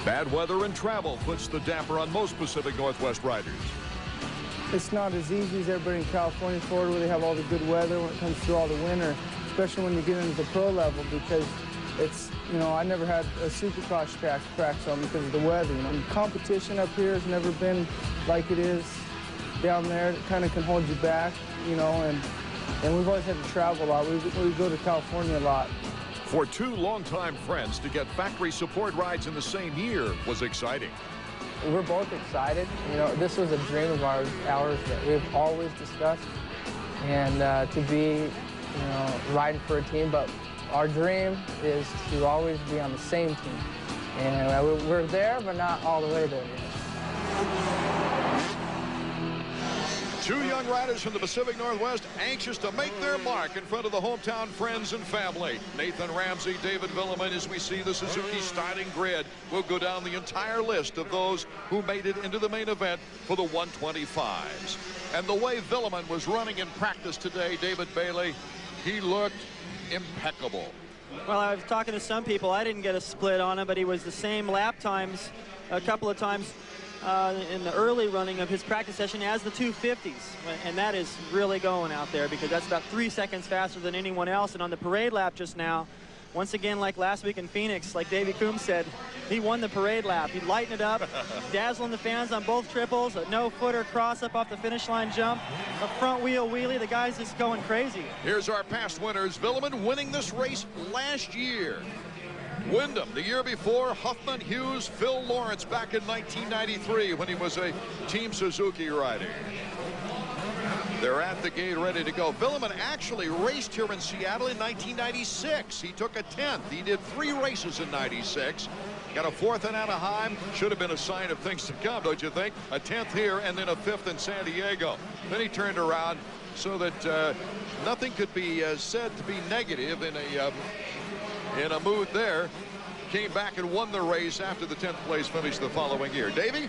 Bad weather and travel puts the damper on most Pacific Northwest riders. It's not as easy as everybody in California, Florida, where they have all the good weather when it comes through all the winter, especially when you get into the pro level, because it's, you know, I never had a Supercross track to practice on because of the weather. You know, and competition up here has never been like it is down there. It kind of can hold you back, you know, and we've always had to travel a lot. We go to California a lot. For two longtime friends to get factory support rides in the same year was exciting. We're both excited. You know, this was a dream of ours that we've always discussed, and to be, you know, riding for a team. But our dream is to always be on the same team, and we're there, but not all the way there yet. Two young riders from the Pacific Northwest anxious to make their mark in front of the hometown friends and family. Nathan Ramsey, David Villemin, as we see the Suzuki starting grid. We'll go down the entire list of those who made it into the main event for the 125s. And the way Villemin was running in practice today, David Bailey, he looked impeccable. Well, I was talking to some people. I didn't get a split on him, but he was the same lap times a couple of times in the early running of his practice session as the 250s. And that is really going out there because that's about 3 seconds faster than anyone else. And on the parade lap just now, once again, like last week in Phoenix, like Davey Coombs said, he won the parade lap. He lightened it up, dazzling the fans on both triples, a no-footer cross up off the finish line jump, a front wheel wheelie. The guy's just going crazy. Here's our past winners. Villemin winning this race last year. Wyndham the year before, Huffman, Hughes, Phil Lawrence back in 1993 when he was a Team Suzuki rider. They're at the gate ready to go. Villemin actually raced here in Seattle in 1996. He took a 10th. He did 3 races in 96. Got a 4th in Anaheim. Should have been a sign of things to come, don't you think? A 10th here and then a 5th in San Diego. Then he turned around so that nothing could be said to be negative in a mood there. came back and won the race after the 10th place finish the following year. Davey?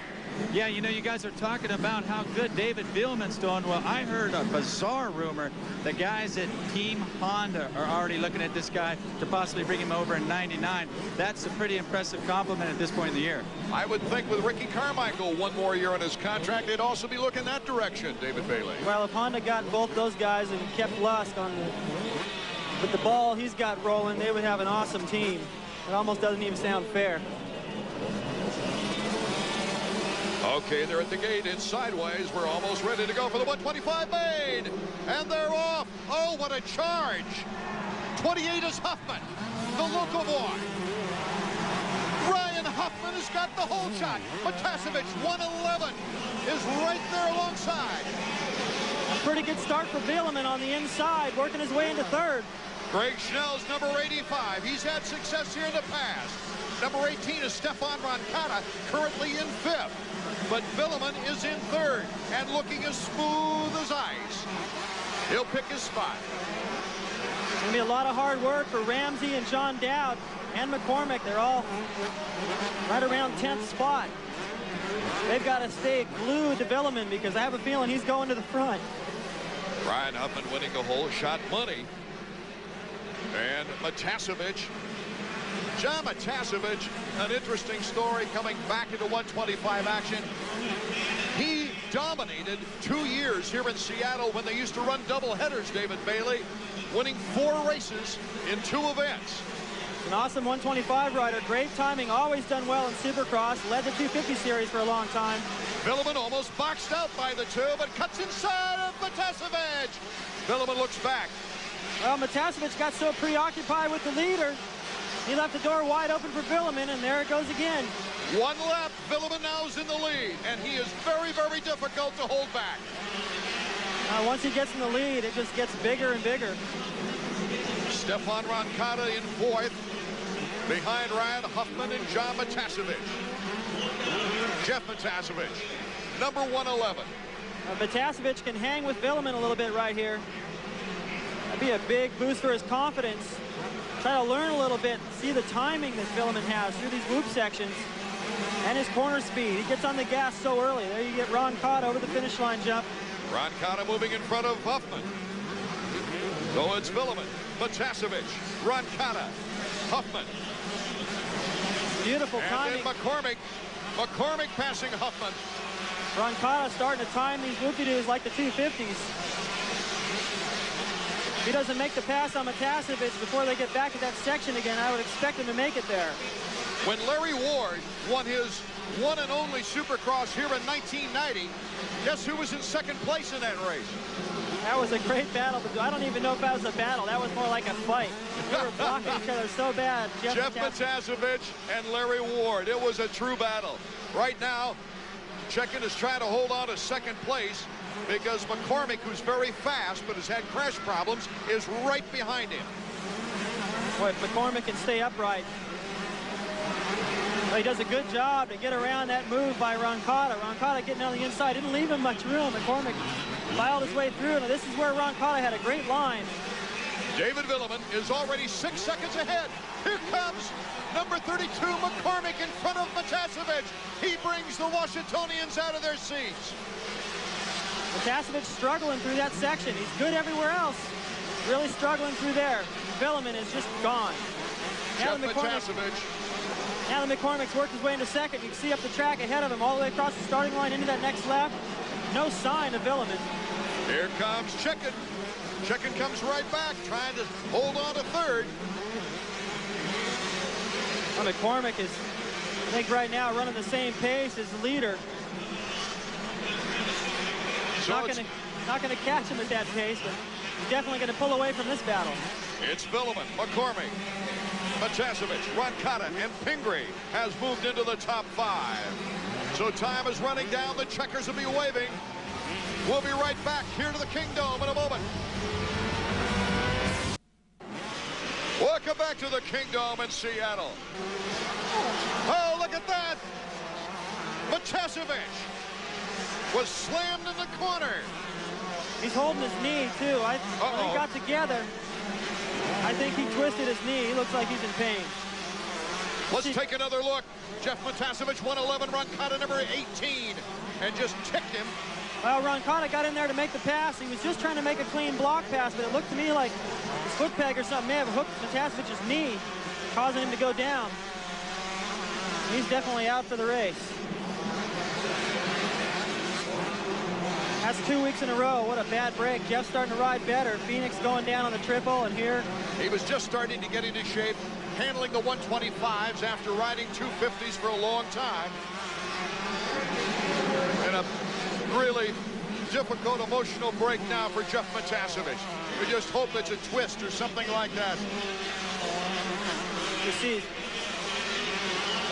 Yeah, you know, you guys are talking about how good David Billman's doing. Well, I heard a bizarre rumor that guys at Team Honda are already looking at this guy to possibly bring him over in 99. That's a pretty impressive compliment at this point in the year. I would think with Ricky Carmichael one more year on his contract, they'd also be looking that direction, David Bailey. Well, if Honda got both those guys and kept Lusk on with the ball he's got rolling, they would have an awesome team. It almost doesn't even sound fair. Okay, they're at the gate. It's sideways. We're almost ready to go for the 125 made. And they're off. Oh, what a charge. 28 is Huffman, the local boy. Ryan Huffman has got the whole shot. Matasevich, 111, is right there alongside. A pretty good start for Bieleman on the inside, working his way into third. Greg Schnell's number 85. He's had success here in the past. Number 18 is Stefan Roncada, currently in fifth. But Bieleman is in third and looking as smooth as ice. He'll pick his spot. It's going to be a lot of hard work for Ramsey and John Dowd and McCormick. They're all right around 10th spot. They've got to stay glued to Bieleman because I have a feeling he's going to the front. Ryan Huffman winning the whole shot money. And Matasevich, John Matasevich, an interesting story coming back into 125 action. He dominated 2 years here in Seattle when they used to run double headers, David Bailey, winning 4 races in 2 events. An awesome 125 rider, great timing, always done well in Supercross, led the 250 series for a long time. Bieleman almost boxed out by the 2, but cuts inside of Matasevich. Bieleman looks back. Well, Matasevich got so preoccupied with the leader, he left the door wide open for Bieleman, and there it goes again. 1 lap, Bieleman now is in the lead, and he is very, very difficult to hold back. Once he gets in the lead, it just gets bigger and bigger. Stefan Roncada in 4th, behind Ryan Huffman and John Matasevich. Jeff Matasevich, number 111. Matasevich can hang with Bieleman a little bit right here. That'd be a big boost for his confidence. Try to learn a little bit, see the timing that Bieleman has through these loop sections and his corner speed. He gets on the gas so early. There you get Roncada over the finish line jump. Roncada moving in front of Huffman. So it's Bieleman, Matasevich, Roncada, Huffman. Beautiful timing. And then McCormick passing Huffman. Roncada starting to time these whoopie-doos like the 250s. If he doesn't make the pass on Matasevich before they get back to that section again, I would expect him to make it there. When Larry Ward won his one and only Supercross here in 1990, guess who was in second place in that race? That was a great battle. I don't even know if that was a battle. That was more like a fight. They were blocking each other so bad. Jeff Matasevich and Larry Ward. It was a true battle. Right now, Checkin is trying to hold on to second place because McCormick, who's very fast but has had crash problems, is right behind him. Boy, if McCormick can stay upright. Well, he does a good job to get around that move by Roncada. Roncada getting on the inside. Didn't leave him much room. McCormick filed his way through. Now, this is where Roncada had a great line. David Bieleman is already 6 seconds ahead. Here comes number 32, McCormick, in front of Matasevich. He brings the Washingtonians out of their seats. Matasevich struggling through that section. He's good everywhere else. Really struggling through there. Bieleman is just gone. Jeff Matasevich. Now that McCormick's worked his way into second, you can see up the track ahead of him all the way across the starting line into that next lap. No sign of Bieleman. Here comes Checkin. Checkin comes right back, trying to hold on to third. Well, McCormick is, I think right now, running the same pace as the leader. So not going to catch him at that pace, but he's definitely going to pull away from this battle. It's Bieleman, McCormick, Matasevich, Roncada, and Pingree has moved into the top 5. So time is running down. The checkers will be waving. We'll be right back here to the Kingdome in a moment. Welcome back to the Kingdome in Seattle. Oh, look at that. Matasevich was slammed in the corner. He's holding his knee, too. When they got together, I think he twisted his knee. He looks like he's in pain. Let's take another look. Jeff Matasevich, 111, Roncada number 18, and just ticked him. Well, Roncada got in there to make the pass. He was just trying to make a clean block pass, but it looked to me like his foot peg or something may have hooked Matasevich's knee, causing him to go down. He's definitely out for the race. That's 2 weeks in a row. What a bad break. Jeff's starting to ride better. Phoenix going down on the triple, and here he was just starting to get into shape, handling the 125s after riding 250s for a long time. And a really difficult emotional break now for Jeff Matasevich. We just hope it's a twist or something like that. You see,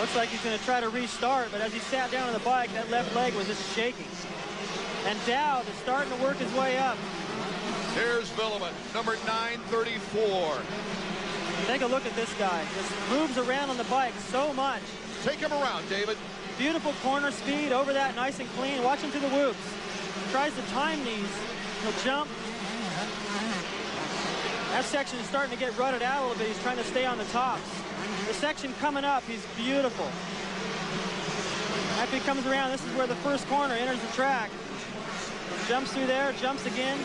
looks like he's going to try to restart, but as he sat down on the bike, that left leg was just shaking. And Dowd is starting to work his way up. Here's Villeman, number 934. Take a look at this guy. Just moves around on the bike so much. Take him around, David. Beautiful corner speed over that, nice and clean. Watch him to the whoops. Tries to time these. He'll jump. That section is starting to get rutted out a little bit. He's trying to stay on the tops. The section coming up, he's beautiful. After he comes around, this is where the first corner enters the track. Jumps through there, jumps again.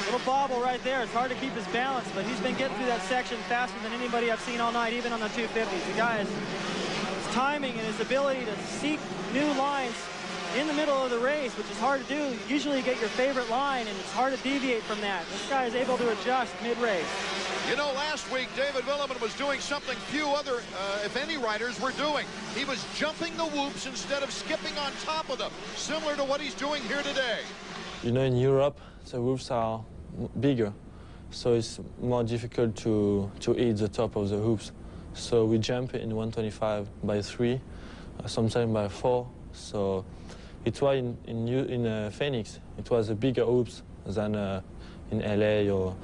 Little bobble right there. It's hard to keep his balance, but he's been getting through that section faster than anybody I've seen all night, even on the 250s. The guy is his timing and his ability to seek new lines in the middle of the race, which is hard to do. Usually you get your favorite line, and it's hard to deviate from that. This guy is able to adjust mid-race. You know, last week, David Villeman was doing something few other, if any, riders were doing. He was jumping the whoops instead of skipping on top of them, similar to what he's doing here today. You know, in Europe, the whoops are bigger, so it's more difficult to hit the top of the hoops. So we jump in 125 by 3, sometimes by 4. So it was in Phoenix, it was a bigger hoops than in LA or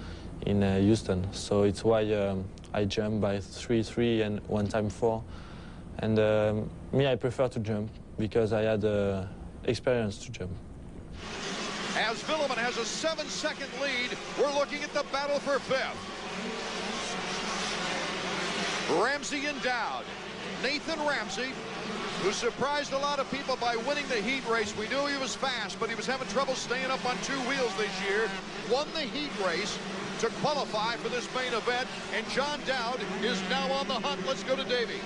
in Houston. So it's why I jump by 3-3 and 1 time 4. And me, I prefer to jump because I had experience to jump. As Villeman has a 7-second lead, we're looking at the battle for 5th. Ramsey and Dowd. Nathan Ramsey, who surprised a lot of people by winning the heat race. We knew he was fast, but he was having trouble staying up on 2 wheels this year. Won the heat race to qualify for this main event, and John Dowd is now on the hunt. Let's go to Davey.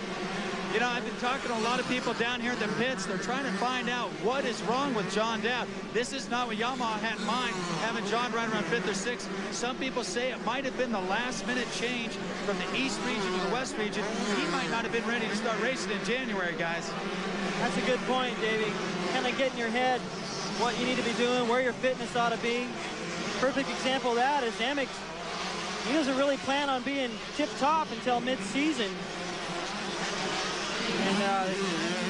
You know, I've been talking to a lot of people down here at the pits. They're trying to find out what is wrong with John Dowd. This is not what Yamaha had in mind, having John run around 5th or 6th. Some people say it might have been the last-minute change from the East region to the West region. He might not have been ready to start racing in January, guys. That's a good point, Davey. Kind of get in your head what you need to be doing, where your fitness ought to be. Perfect example of that is Emmett. He doesn't really plan on being tip-top until mid-season. And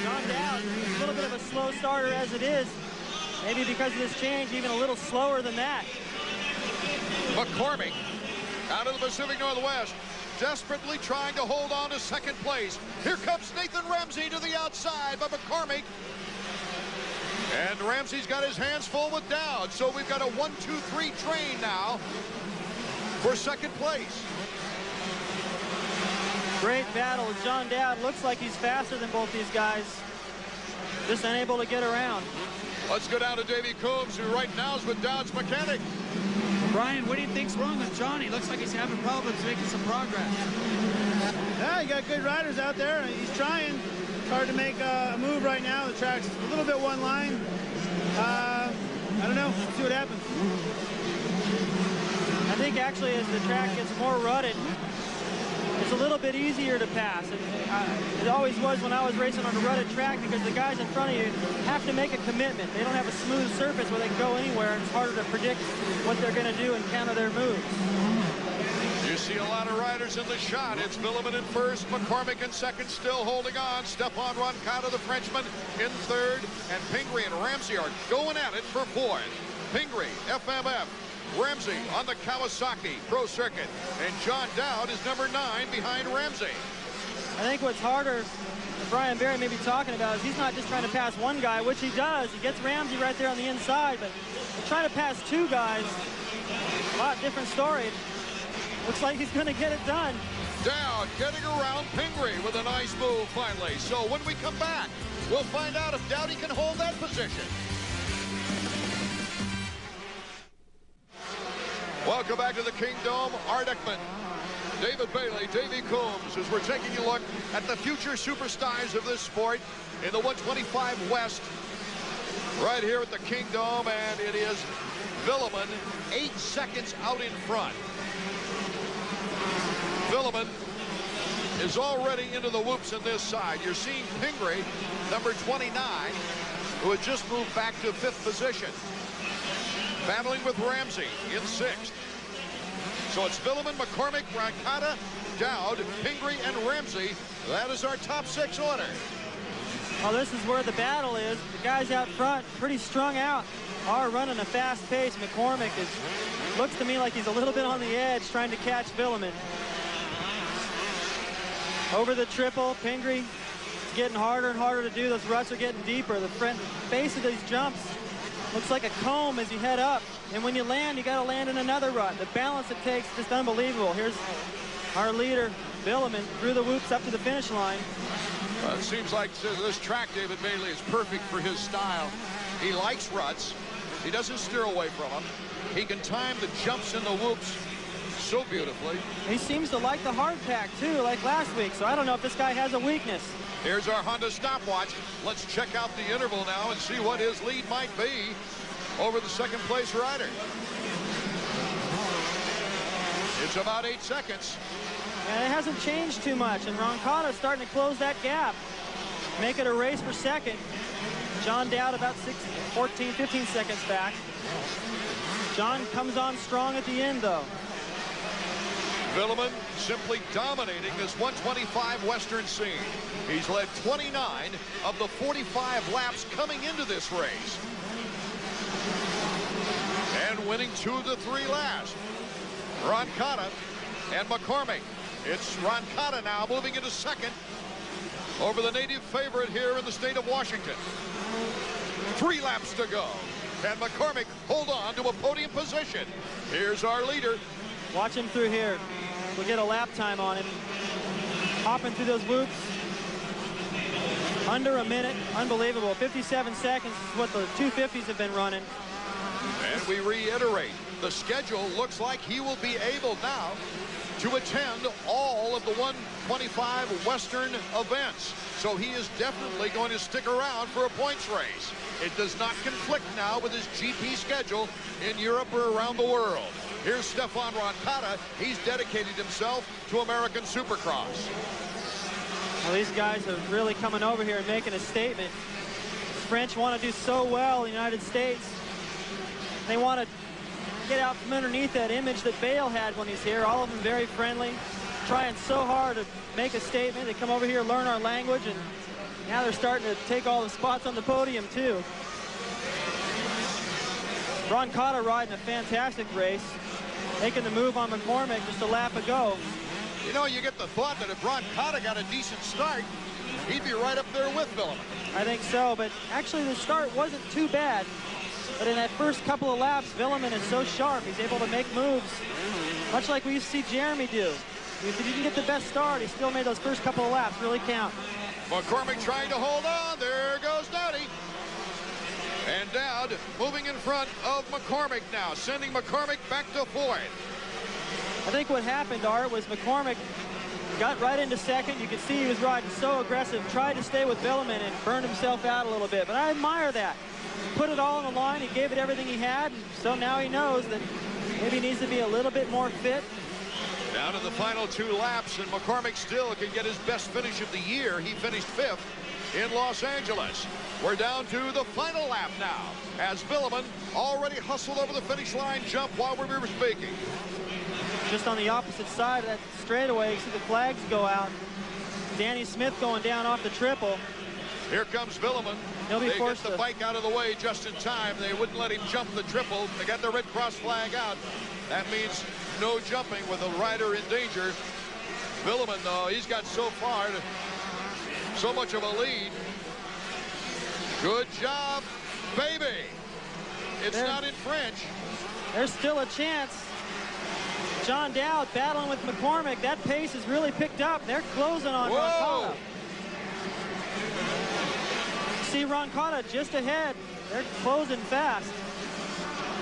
John Dowd, a little bit of a slow starter as it is. Maybe because of this change, even a little slower than that. McCormick out of the Pacific Northwest, desperately trying to hold on to 2nd place. Here comes Nathan Ramsey to the outside, but McCormick. And Ramsey's got his hands full with Dowd, so we've got a 1-2-3 train now for 2nd place. Great battle. John Dowd looks like he's faster than both these guys. Just unable to get around. Let's go down to Davey Coombs, who right now is with Dowd's mechanic. Brian, what do you think's wrong with Johnny? Looks like he's having problems making some progress. Yeah, you got good riders out there. He's trying. It's hard to make a move right now. The track's a little bit one line. I don't know. Let's see what happens. I think actually as the track gets more rutted, it's a little bit easier to pass. It always was when I was racing on a rutted track, because the guys in front of you have to make a commitment. They don't have a smooth surface where they can go anywhere, and it's harder to predict what they're going to do and counter their moves. You see a lot of riders in the shot. It's Villeman in 1st, McCormick in 2nd, still holding on. Stefan Roncada, the Frenchman, in 3rd, and Pingree and Ramsey are going at it for 4th. Pingree, FMF. Ramsey on the Kawasaki Pro Circuit, and John Dowd is number 9 behind Ramsey. I think what's harder, Brian Berry may be talking about, is he's not just trying to pass one guy, which he does. He gets Ramsey right there on the inside, but trying to pass 2 guys, a lot different story. Looks like he's going to get it done. Dowd getting around Pingree with a nice move finally. So when we come back, we'll find out if Dowdy can hold that position. Welcome back to the Kingdome. Art Ekman, David Bailey, Davey Coombs, as we're taking a look at the future superstars of this sport in the 125 West right here at the Kingdome, and it is Villeman 8 seconds out in front. Villeman is already into the whoops on this side. You're seeing Pingree, number 29, who had just moved back to 5th position, battling with Ramsey in 6th. So it's Villeman, McCormick, Roncada, Dowd, Pingree, and Ramsey. That is our top 6 order. Well, this is where the battle is. The guys out front, pretty strung out, are running a fast pace. McCormick looks to me like he's a little bit on the edge trying to catch Villeman. Over the triple, Pingree, it's getting harder and harder to do. Those ruts are getting deeper. The front base of these jumps looks like a comb as you head up. And when you land, you got to land in another rut. The balance it takes is just unbelievable. Here's our leader, Villeman, through the whoops up to the finish line. Well, it seems like this track, David Bailey, is perfect for his style. He likes ruts. He doesn't steer away from them. He can time the jumps and the whoops so beautifully. He seems to like the hard pack, too, like last week. So I don't know if this guy has a weakness. Here's our Honda stopwatch. Let's check out the interval now and see what his lead might be over the second place rider. It's about 8 seconds. And it hasn't changed too much. And Roncada starting to close that gap. Make it a race for second. John Dowd about 14, 15 seconds back. John comes on strong at the end, though. Villeman simply dominating this 125 Western scene. He's led 29 of the 45 laps coming into this race. And winning 2 of the 3 last. Roncada and McCormick. It's Roncada now moving into second over the native favorite here in the state of Washington. 3 laps to go. Can McCormick hold on to a podium position? Here's our leader. Watch him through here. We'll get a lap time on him. Hopping through those whoops. Under a minute. Unbelievable. 57 seconds is what the 250s have been running. And we reiterate, the schedule looks like he will be able now to attend all of the 125 Western events. So he is definitely going to stick around for a points race. It does not conflict now with his GP schedule in Europe or around the world. Here's Stefan Roncada. He's dedicated himself to American Supercross. Well, these guys are really coming over here and making a statement. The French want to do so well in the United States. They want to get out from underneath that image that Bale had when he's here. All of them very friendly, trying so hard to make a statement. They come over here, learn our language, and now they're starting to take all the spots on the podium, too. Roncada riding a fantastic race, making the move on McCormick just a lap ago. You know, you get the thought that if Roncada got a decent start, he'd be right up there with Villeman. I think so, but actually the start wasn't too bad. But in that first couple of laps, Villeman is so sharp. He's able to make moves, much like we used to see Jeremy do. If he didn't get the best start, he still made those first couple of laps really count. McCormick trying to hold on. There goes Dowdy. And Dowd moving in front of McCormick now, sending McCormick back to 4th. I think what happened, Art, was McCormick got right into second. You could see he was riding so aggressive, tried to stay with Villeman and burned himself out a little bit. But I admire that. He put it all on the line. He gave it everything he had. So now he knows that maybe he needs to be a little bit more fit. Down to the final 2 laps, and McCormick still can get his best finish of the year. He finished 5th in Los Angeles. We're down to the final lap now, as Villeman already hustled over the finish line jump while we were speaking. Just on the opposite side of that straightaway, you see the flags go out. Danny Smith going down off the triple. Here comes Villeman. They get the bike out of the way just in time. They wouldn't let him jump the triple. They got the Red Cross flag out. That means no jumping with a rider in danger. Villeman, though, he's got so far so much of a lead. Good job, baby. It's not in French. There's still a chance. John Dowd battling with McCormick. That pace has really picked up. They're closing on Roncada. See Roncada just ahead. They're closing fast.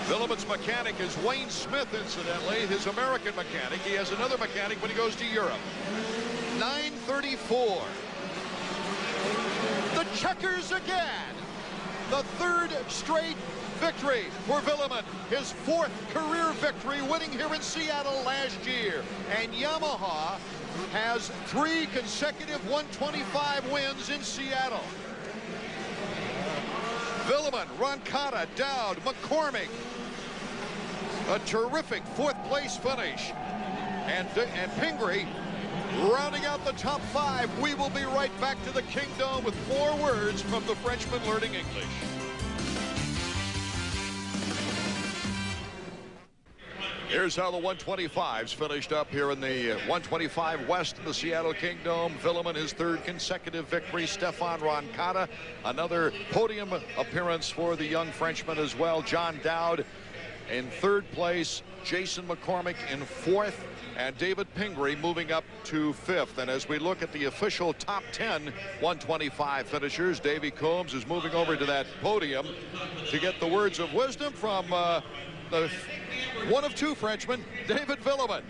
Villeman's mechanic is Wayne Smith, incidentally, his American mechanic. He has another mechanic when he goes to Europe. 9:34. The checkers again. The third straight victory for Villeman. His fourth career victory, winning here in Seattle last year. And Yamaha has 3 consecutive 125 wins in Seattle. Villeman, Roncada, Dowd, McCormick. A terrific 4th place finish. And Pingree rounding out the top 5. We will be right back to the Kingdom with more words from the Frenchman learning English. Here's how the 125s finished up here in the 125 West in the Seattle Kingdom. Villeman, his 3rd consecutive victory. Stefan Roncada, another podium appearance for the young Frenchman as well. John Dowd in 3rd place. Jason McCormick in 4th. And David Pingree moving up to 5th. And as we look at the official top 10 125 finishers, Davey Combs is moving over to that podium to get the words of wisdom from the one of 2 Frenchmen, David Villeman.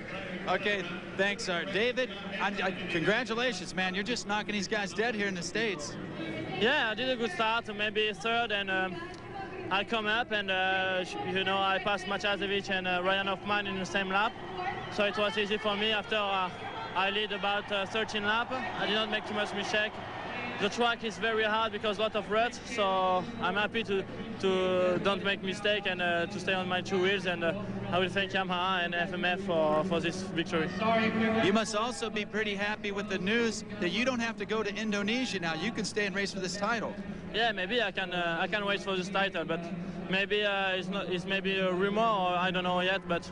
Okay, thanks, Art. David, congratulations, man. You're just knocking these guys dead here in the States. Yeah, I did a good start, maybe 3rd, and I come up and, you know, I passed Machazevic and Ryan Hoffman in the same lap. So it was easy for me after I lead about 13 laps. I did not make too much mistake. The track is very hard because a lot of ruts, so I'm happy to don't make mistake and to stay on my 2 wheels, and I will thank Yamaha and FMF for this victory. You must also be pretty happy with the news that you don't have to go to Indonesia now. You can stay and race for this title. Yeah, maybe I can wait for this title, but maybe it's maybe a rumor, or I don't know yet, but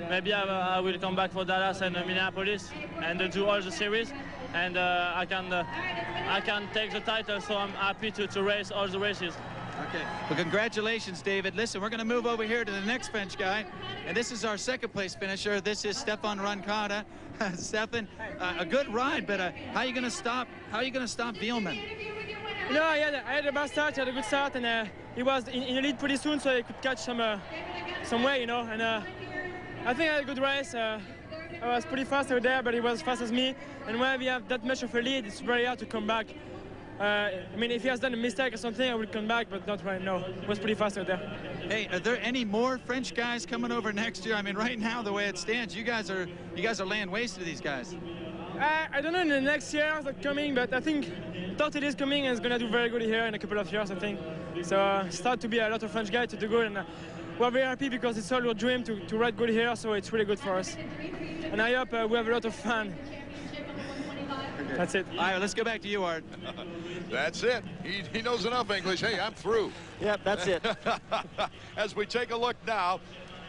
maybe I will come back for Dallas and Minneapolis and do all the series, and I can take the title, so I'm happy to race all the races. Okay. Well, congratulations, David. Listen, we're going to move over here to the next French guy, and this is our 2nd place finisher. This is Stefan Roncada. Stefan, a good ride, but how are you going to stop? How are you going to stop Villeman? No, I had a bad start. I had a good start, and he was in the lead pretty soon, so he could catch some way, you know. And I think I had a good race. I was pretty fast out there, but he was as fast as me. And when we have that much of a lead, it's very hard to come back. I mean, if he has done a mistake or something, I would come back, but not right now. It was pretty fast out there. Hey, are there any more French guys coming over next year? I mean, right now, the way it stands, you guys are laying waste to these guys. I don't know in the next years that coming, but I think Tortel is coming and is going to do very good here in a couple of years, I think. So start to be a lot of French guys to do good, and we're very happy because it's all our dream to ride good here, so it's really good for us. And I hope we have a lot of fun. That's it. All right, let's go back to you, Art. That's it. He knows enough English. Hey, I'm through. Yep, that's it. As we take a look now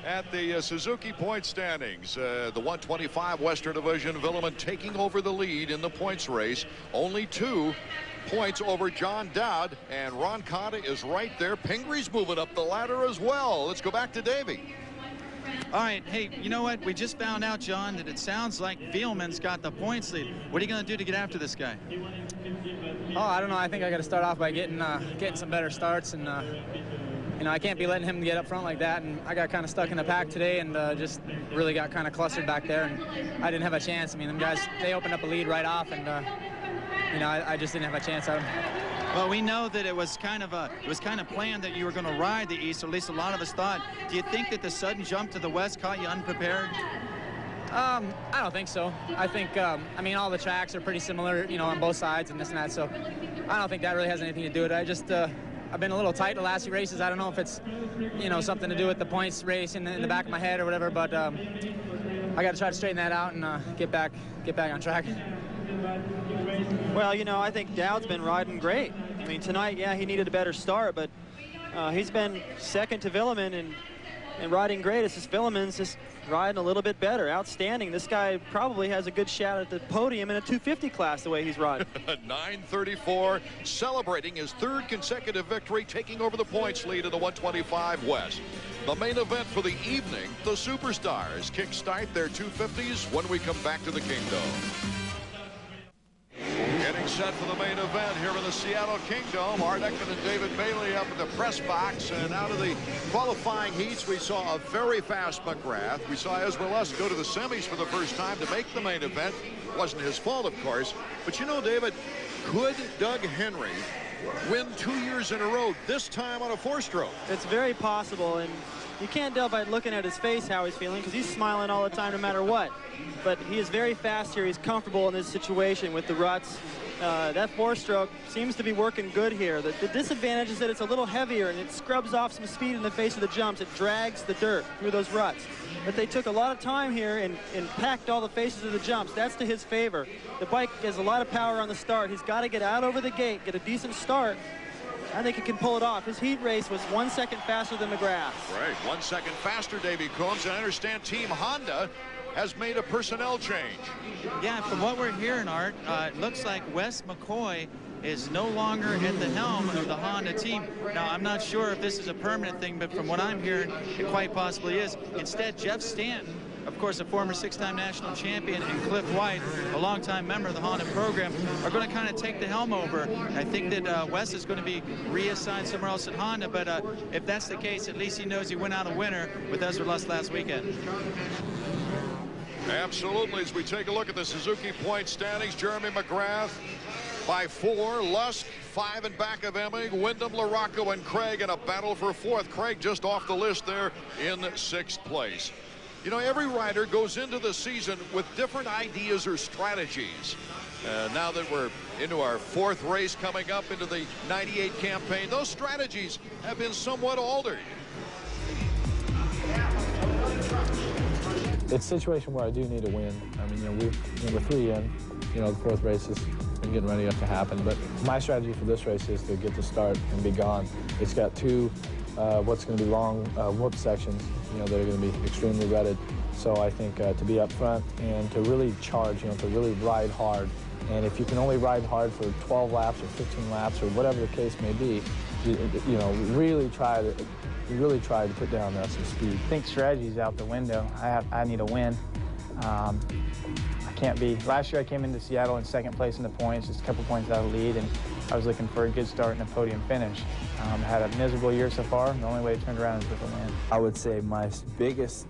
at the Suzuki point standings, the 125 Western Division, Villeman taking over the lead in the points race. Only 2 points over John Dowd, and Roncada is right there. Pingree's moving up the ladder as well. Let's go back to Davey. All right, hey, you know what? We just found out, John, that it sounds like Villeman's got the points lead. What are you going to do to get after this guy? Oh, I don't know. I think I got to start off by getting some better starts, and you know, I can't be letting him get up front like that. And I got kind of stuck in the pack today, and just really got kind of clustered back there, and I didn't have a chance. I mean, them guys, they opened up a lead right off, and you know, I just didn't have a chance at them. Well, we know that it was kind of planned that you were going to ride the East, or at least a lot of us thought. Do you think that the sudden jump to the West caught you unprepared? I don't think so. I think, I mean, all the tracks are pretty similar, you know, on both sides and this and that, so I don't think that really has anything to do with it. I just, I've been a little tight the last few races. I don't know if it's, you know, something to do with the points race in the back of my head or whatever, but I got to try to straighten that out and get back on track. Well, you know, I think Dowd's been riding great. I mean, tonight, yeah, he needed a better start, but he's been second to Villeman and riding great. It's just Villeman's just riding a little bit better. Outstanding. This guy probably has a good shot at the podium in a 250 class the way he's riding. 9:34, celebrating his 3rd consecutive victory, taking over the points lead in the 125 West. The main event for the evening, the Superstars kickstart their 250s when we come back to the Kingdom. Getting set for the main event here in the Seattle Kingdom. Art Ekman and David Bailey up in the press box. And out of the qualifying heats, we saw a very fast McGrath. We saw Ezra Lusk go to the semis for the first time to make the main event. Wasn't his fault, of course. But you know, David, could Doug Henry win 2 years in a row, this time on a 4-stroke? It's very possible, and you can't tell by looking at his face how he's feeling, because he's smiling all the time no matter what. But he is very fast here. He's comfortable in this situation with the ruts. That 4-stroke seems to be working good here. The disadvantage is that it's a little heavier, and it scrubs off some speed in the face of the jumps. It drags the dirt through those ruts. But they took a lot of time here and packed all the faces of the jumps. That's to his favor. The bike has a lot of power on the start. He's got to get out over the gate, get a decent start. I think he can pull it off. His heat race was 1 second faster than McGrath. Right, 1 second faster, Davey Combs. And I understand Team Honda has made a personnel change. Yeah, from what we're hearing, Art, it looks like Wes McCoy is no longer at the helm of the Honda team. Now, I'm not sure if this is a permanent thing, but from what I'm hearing, it quite possibly is. Instead, Jeff Stanton, of course, a former 6-time national champion, and Cliff White, a longtime member of the Honda program, are going to kind of take the helm over. I think that Wes is going to be reassigned somewhere else at Honda, but if that's the case, at least he knows he went out a winner with Ezra Lusk last weekend. Absolutely. As we take a look at the Suzuki point standings, Jeremy McGrath by 4, Lusk 5 in back of Emig, Wyndham, LaRocco, and Craig in a battle for 4th. Craig just off the list there in 6th place. You know, every rider goes into the season with different ideas or strategies. Now that we're into our 4th race coming up into the 98 campaign, those strategies have been somewhat altered. It's a situation where I do need a win. I mean, you know, we're 3 in. You know, the 4th race is getting ready to happen. But my strategy for this race is to get the start and be gone. It's got 2 what's going to be long whoop sections, you know, that are going to be extremely rutted. So I think to be up front and to really charge, you know, to really ride hard. And if you can only ride hard for 12 laps or 15 laps or whatever the case may be, you know, really try to put down some speed. I think strategy's out the window. I need a win. I can't be. Last year I came into Seattle in 2nd place in the points, just a couple points out of the lead, and I was looking for a good start and a podium finish. I had a miserable year so far. The only way to turn it around is with a win. I would say my biggest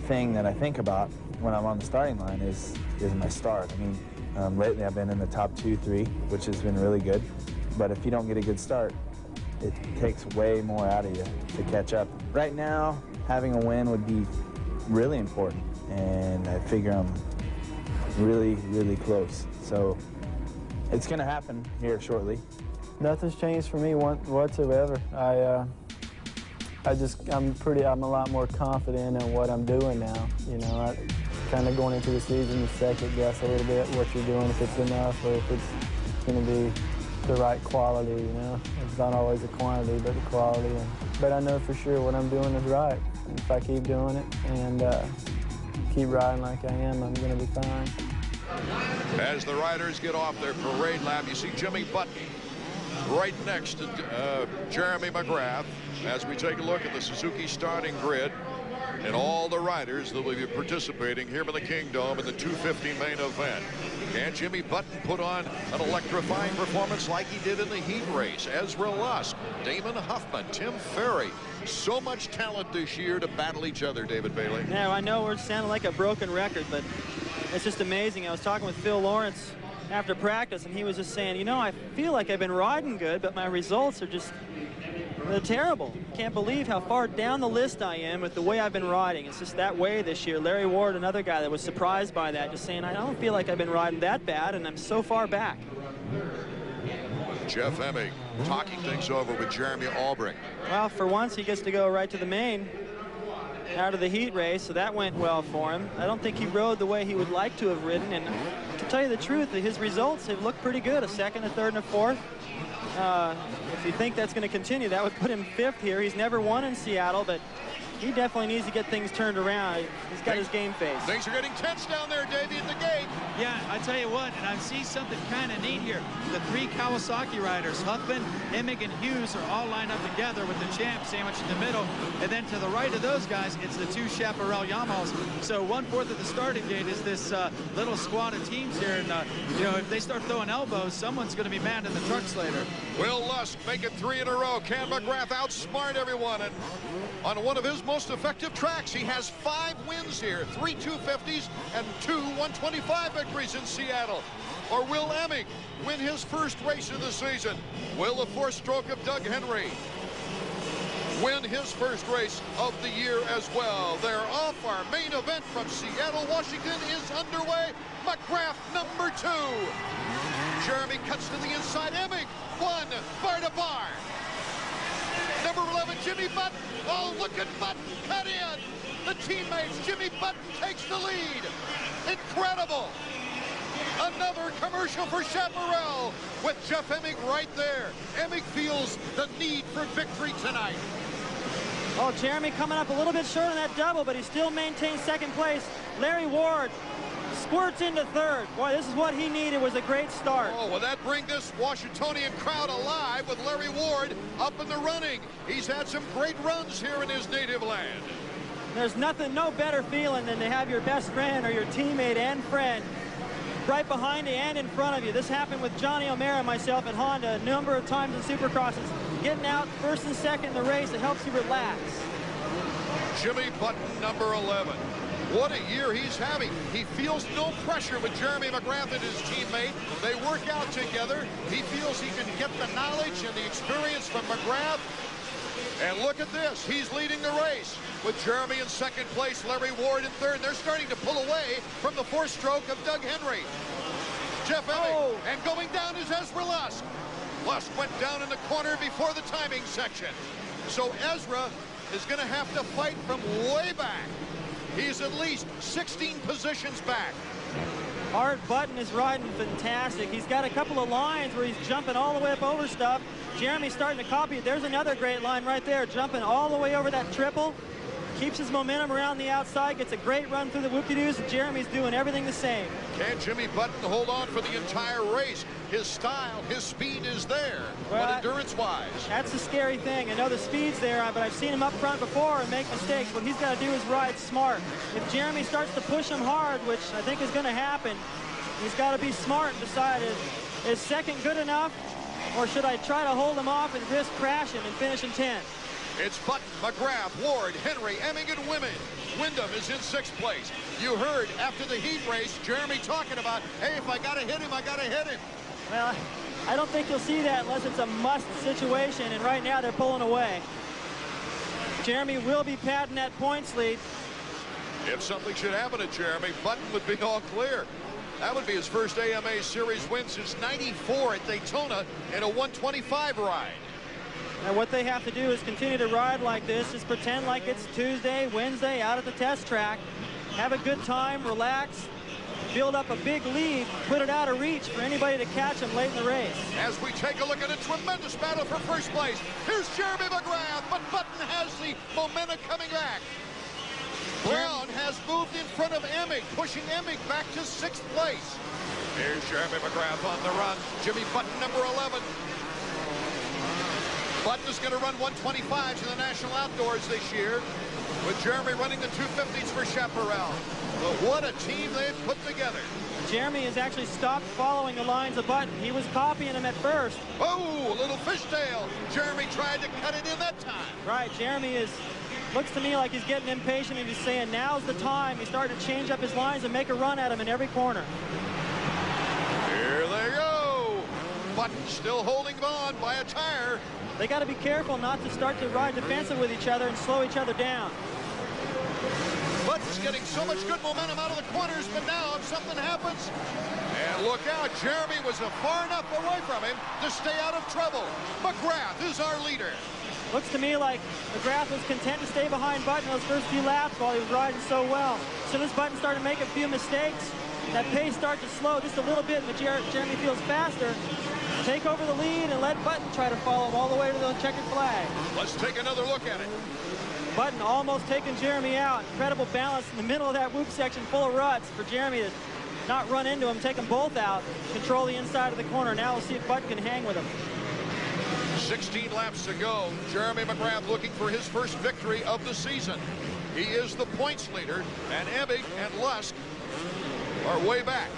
thing that I think about when I'm on the starting line is my start. I mean, lately I've been in the top 2, 3, which has been really good. But if you don't get a good start, it takes way more out of you to catch up. Right now, having a win would be really important, and I figure I'm really, really close. So it's going to happen here shortly. Nothing's changed for me whatsoever. I'm a lot more confident in what I'm doing now. You know, I kind of going into the season, you second guess a little bit what you're doing, if it's enough or if it's going to be the right quality, you know. It's not always the quantity, but the quality. But I know for sure what I'm doing is right. And if I keep doing it and keep riding like I am, I'm going to be fine. As the riders get off their parade lap, you see Jimmy Button right next to Jeremy McGrath as we take a look at the Suzuki starting grid and all the riders that will be participating here in the Kingdom in the 250 main event. Can Jimmy Button put on an electrifying performance like he did in the heat race? Ezra Lusk, Damon Huffman, Tim Ferry. So much talent this year to battle each other, David Bailey. Yeah, I know we're sounding like a broken record, but it's just amazing. I was talking with Phil Lawrence after practice, and he was just saying, you know, I feel like I've been riding good, but my results are just they're terrible. Can't believe how far down the list I am with the way I've been riding. It's just that way this year. Larry Ward, another guy that was surprised by that, just saying, I don't feel like I've been riding that bad, and I'm so far back. Jeff Emig talking things over with Jeremy Albrecht. Well, for once, he gets to go right to the main out of the heat race, so that went well for him. I don't think he rode the way he would like to have ridden, and to tell you the truth, his results have looked pretty good, a 2nd, a 3rd, and a 4th. If you think that's going to continue, that would put him 5th here. He's never won in Seattle, but he definitely needs to get things turned around. He's got his game face. Things are getting tense down there, Davey, at the gate. Yeah, I tell you what, and I see something kind of neat here. The three Kawasaki riders, Huffman, Emig, and Hughes, are all lined up together with the champ sandwiched in the middle. And then to the right of those guys, it's the two Chaparral Yamahas. So 1/4 of the starting gate is this little squad of teams here. And, you know, if they start throwing elbows, someone's going to be mad in the trucks later. Will Lusk make it 3 in a row. Can McGrath outsmart everyone. And on one of his most effective tracks, he has 5 wins here. 3 250s and 2 125 victories in Seattle. Or will Emig win his first race of the season? Will the 4-stroke of Doug Henry win his first race of the year as well? They're off. Our main event from Seattle, Washington is underway. McGrath number 2. Jeremy cuts to the inside. Emig 1 bar to bar. Number 11, Jimmy Button. Oh, look at Button cut in. The teammates, Jimmy Button takes the lead. Incredible. Another commercial for Chaparral with Jeff Emig right there. Emig feels the need for victory tonight. Oh, Jeremy coming up a little bit short on that double, but he still maintains second place. Larry Ward squirts into third. Boy, this is what he needed, was a great start. Oh, will that bring this Washingtonian crowd alive with Larry Ward up in the running? He's had some great runs here in his native land. There's nothing, no better feeling than to have your best friend or your teammate and friend right behind you and in front of you. This happened with Johnny O'Mara and myself at Honda a number of times in Supercrosses. Getting out first and second in the race, it helps you relax. Jimmy Button, number 11. What a year he's having. He feels no pressure with Jeremy McGrath and his teammate. They work out together. He feels he can get the knowledge and the experience from McGrath. And look at this. He's leading the race with Jeremy in second place, Larry Ward in third. They're starting to pull away from the 4-stroke of Doug Henry. Jeff Emig, and going down is Ezra Lusk. Lusk went down in the corner before the timing section. So Ezra is going to have to fight from way back. He's at least 16 positions back. Art Button is riding fantastic. He's got a couple of lines where he's jumping all the way up over stuff. Jeremy's starting to copy it. There's another great line right there, jumping all the way over that triple. Keeps his momentum around the outside, gets a great run through the whoop-de-doos, and Jeremy's doing everything the same. Can Jimmy Button hold on for the entire race? His style, his speed is there, well, but endurance-wise. That's the scary thing. I know the speed's there, but I've seen him up front before and make mistakes. What he's got to do is ride smart. If Jeremy starts to push him hard, which I think is going to happen, he's got to be smart and decide, is second good enough, or should I try to hold him off and risk crashing and finish in 10? It's Button, McGrath, Ward, Henry, Emig, and Wyndham is in 6th place. You heard after the heat race, Jeremy talking about, hey, if I got to hit him, I got to hit him. Well, I don't think you'll see that unless it's a must situation, and right now they're pulling away. Jeremy will be padding that points lead. If something should happen to Jeremy, Button would be all clear. That would be his first AMA Series win since '94 at Daytona in a 125 ride. And what they have to do is continue to ride like this, just pretend like it's Tuesday, Wednesday, out at the test track. Have a good time, relax, build up a big lead, put it out of reach for anybody to catch them late in the race. As we take a look at a tremendous battle for first place, here's Jeremy McGrath, but Button has the momentum coming back. Brown has moved in front of Emig, pushing Emig back to 6th place. Here's Jeremy McGrath on the run. Jimmy Button, number 11. Button is going to run 125s in the National Outdoors this year, with Jeremy running the 250s for Chaparral. But what a team they've put together. Jeremy has actually stopped following the lines of Button. He was copying him at first. Oh, a little fishtail. Jeremy tried to cut it in that time. Right, Jeremy looks to me like he's getting impatient and he's saying now's the time. He's starting to change up his lines and make a run at him in every corner. Here they go. Button still holding on by a tire. They got to be careful not to start to ride defensive with each other and slow each other down. Button's getting so much good momentum out of the corners, but now if something happens, and look out, Jeremy was far enough away from him to stay out of trouble. McGrath is our leader. Looks to me like McGrath was content to stay behind Button those first few laps while he was riding so well. As soon as Button started to make a few mistakes, that pace started to slow just a little bit, but Jeremy feels faster. take over the lead and let Button try to follow him all the way to the checkered flag. Let's take another look at it. Button almost taking Jeremy out. Incredible balance in the middle of that whoop section full of ruts for Jeremy to not run into him, take them both out, control the inside of the corner. Now we'll see if Button can hang with him. 16 laps to go. Jeremy McGrath looking for his first victory of the season. He is the points leader, and Emig and Lusk are way back.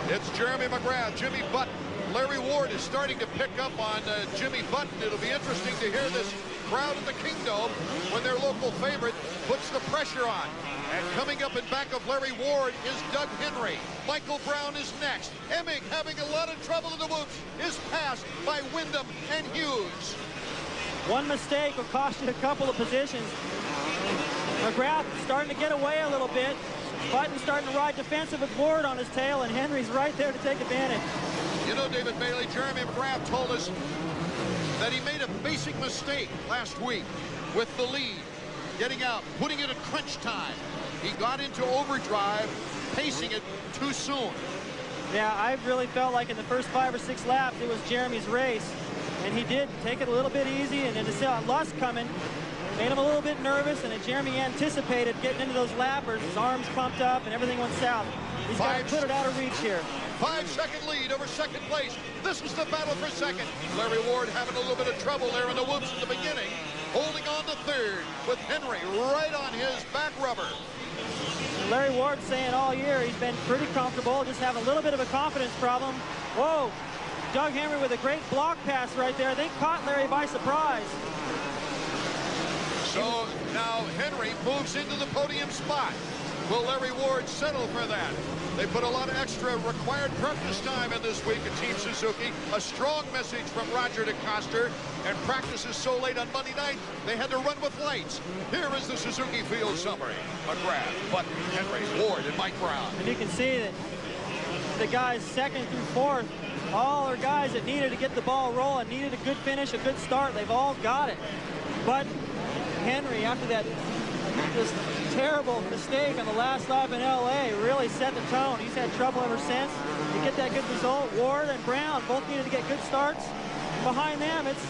It's Jeremy McGrath, Jimmy Button. Larry Ward is starting to pick up on Jimmy Button. It'll be interesting to hear this crowd at the Kingdome when their local favorite puts the pressure on. And coming up in back of Larry Ward is Doug Henry. Michael Brown is next. Emig, having a lot of trouble in the whoops, is passed by Wyndham and Hughes. One mistake will cost you a couple of positions. McGrath starting to get away a little bit. Button starting to ride defensive with Ward on his tail, and Henry's right there to take advantage. You know, David Bailey, Jeremy McGrath told us that he made a basic mistake last week with the lead, getting out, putting it at crunch time. He got into overdrive, pacing it too soon. Yeah, I really felt like in the first 5 or 6 laps, it was Jeremy's race. And he did take it a little bit easy, and then to see Lusk coming, made him a little bit nervous, and then Jeremy anticipated getting into those lappers. His arms pumped up, and everything went south. He's got to put it out of reach here. 5-second lead over second place. This is the battle for second. Larry Ward having a little bit of trouble there in the whoops at the beginning. Holding on to third with Henry right on his back rubber. And Larry Ward saying all year he's been pretty comfortable, just having a little bit of a confidence problem. Whoa, Doug Henry with a great block pass right there. They caught Larry by surprise. So now Henry moves into the podium spot. Will Larry Ward settle for that? They put a lot of extra required practice time in this week at Team Suzuki. A strong message from Roger DeCoster. And practice is so late on Monday night, they had to run with lights. Here is the Suzuki field summary. McGrath, Button, Henry, Ward, and Mike Brown. And you can see that the guys second through fourth, all are guys that needed to get the ball rolling, needed a good finish, a good start. They've all got it. But Henry, after that just terrible mistake on the last lap in LA, really set the tone. He's had trouble ever since to get that good result. Ward and Brown both needed to get good starts. Behind them, it's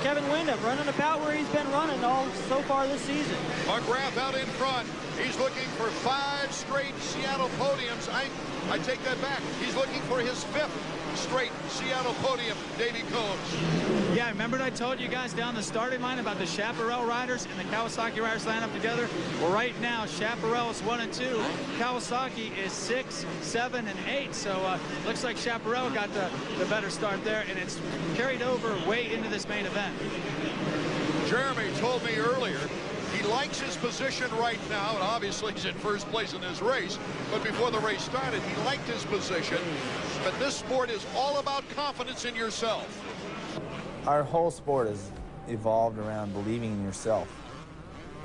Kevin Wyndham running about where he's been running all so far this season. McGrath out in front. He's looking for 5 straight Seattle podiums. I take that back. He's looking for his 5th straight Seattle podium, Davey Combs. Yeah, remember what I told you guys down the starting line about the Chaparral riders and the Kawasaki riders line up together? Well, right now, Chaparral is 1 and 2. Kawasaki is 6, 7, and 8. So looks like Chaparral got the better start there, and it's carried over way into this main event. Jeremy told me earlier he likes his position right now, and obviously he's in first place in this race. But before the race started, he liked his position. But this sport is all about confidence in yourself. Our whole sport has evolved around believing in yourself.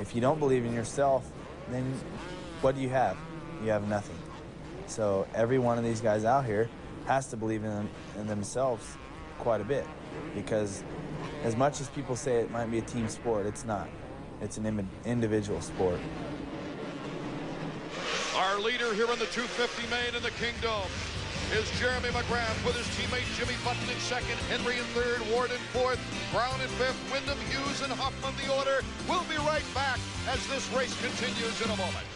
If you don't believe in yourself, then what do you have? You have nothing. So every one of these guys out here has to believe in themselves quite a bit, because as much as people say it might be a team sport, it's not. It's an individual sport. Our leader here in the 250 main in the Kingdome is Jeremy McGrath with his teammate Jimmy Button in second, Henry in third, Ward in fourth, Brown in fifth, Wyndham, Hughes, and Huffman the order. We'll be right back as this race continues in a moment.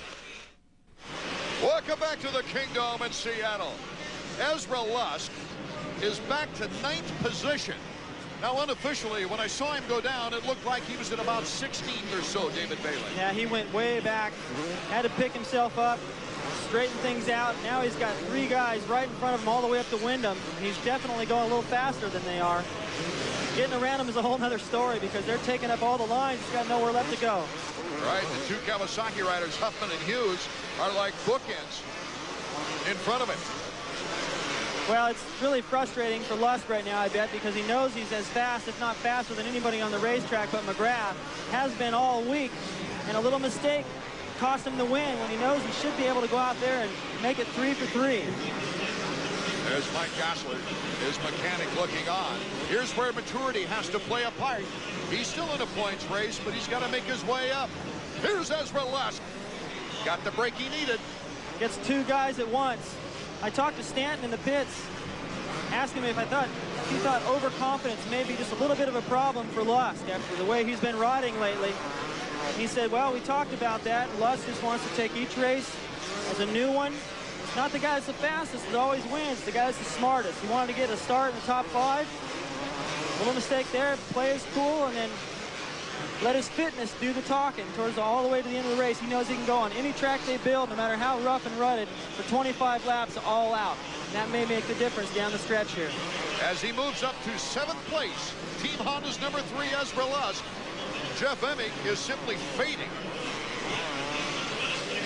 Welcome back to the Kingdome in Seattle. Ezra Lusk is back to 9th position. Now, unofficially, when I saw him go down, it looked like he was at about 16th or so, David Bailey. Yeah, he went way back, had to pick himself up, straighten things out. Now he's got 3 guys right in front of him all the way up to Wyndham. He's definitely going a little faster than they are. Getting around him is a whole nother story because they're taking up all the lines. He's got nowhere left to go. Right, the 2 Kawasaki riders, Huffman and Hughes, are like bookends in front of him. Well, it's really frustrating for Lusk right now, I bet, because he knows he's as fast, if not faster, than anybody on the racetrack, but McGrath has been all week, and a little mistake cost him the win when he knows he should be able to go out there and make it 3 for 3. There's Mike Gossler, his mechanic, looking on. Here's where maturity has to play a part. He's still in a points race, but he's got to make his way up. Here's Ezra Lusk. Got the break he needed. Gets 2 guys at once. I talked to Stanton in the pits, asked him if I thought he thought overconfidence may be just a little bit of a problem for Lusk after the way he's been riding lately. He said, well, we talked about that. Lusk just wants to take each race as a new one. It's not the guy that's the fastest that always wins. The guy that's the smartest. He wanted to get a start in the top 5. Little mistake there. Play is cool, and then let his fitness do the talking towards all the way to the end of the race. He knows he can go on any track they build, no matter how rough and rutted, for 25 laps all out. And that may make the difference down the stretch here. As he moves up to 7th place, Team Honda's number 3, Ezra Lusk. Jeff Emig is simply fading.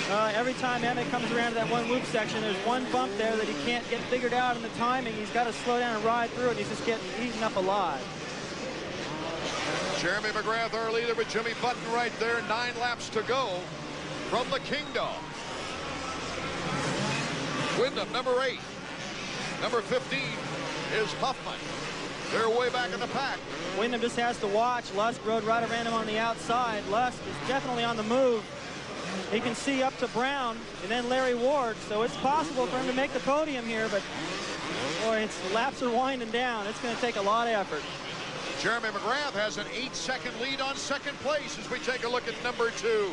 Every time Emig comes around to that one loop section, there's one bump there that he can't get figured out in the timing. He's got to slow down and ride through it. He's just getting eaten up alive. Jeremy McGrath, our leader, with Jimmy Button right there. 9 laps to go from the Kingdom. Wyndham, number 8. Number 15 is Huffman. They're way back in the pack. Wyndham just has to watch. Lusk rode right around him on the outside. Lusk is definitely on the move. He can see up to Brown and then Larry Ward, so it's possible for him to make the podium here, but boy, laps are winding down. It's going to take a lot of effort. Jeremy McGrath has an 8-second lead on 2nd place as we take a look at number 2.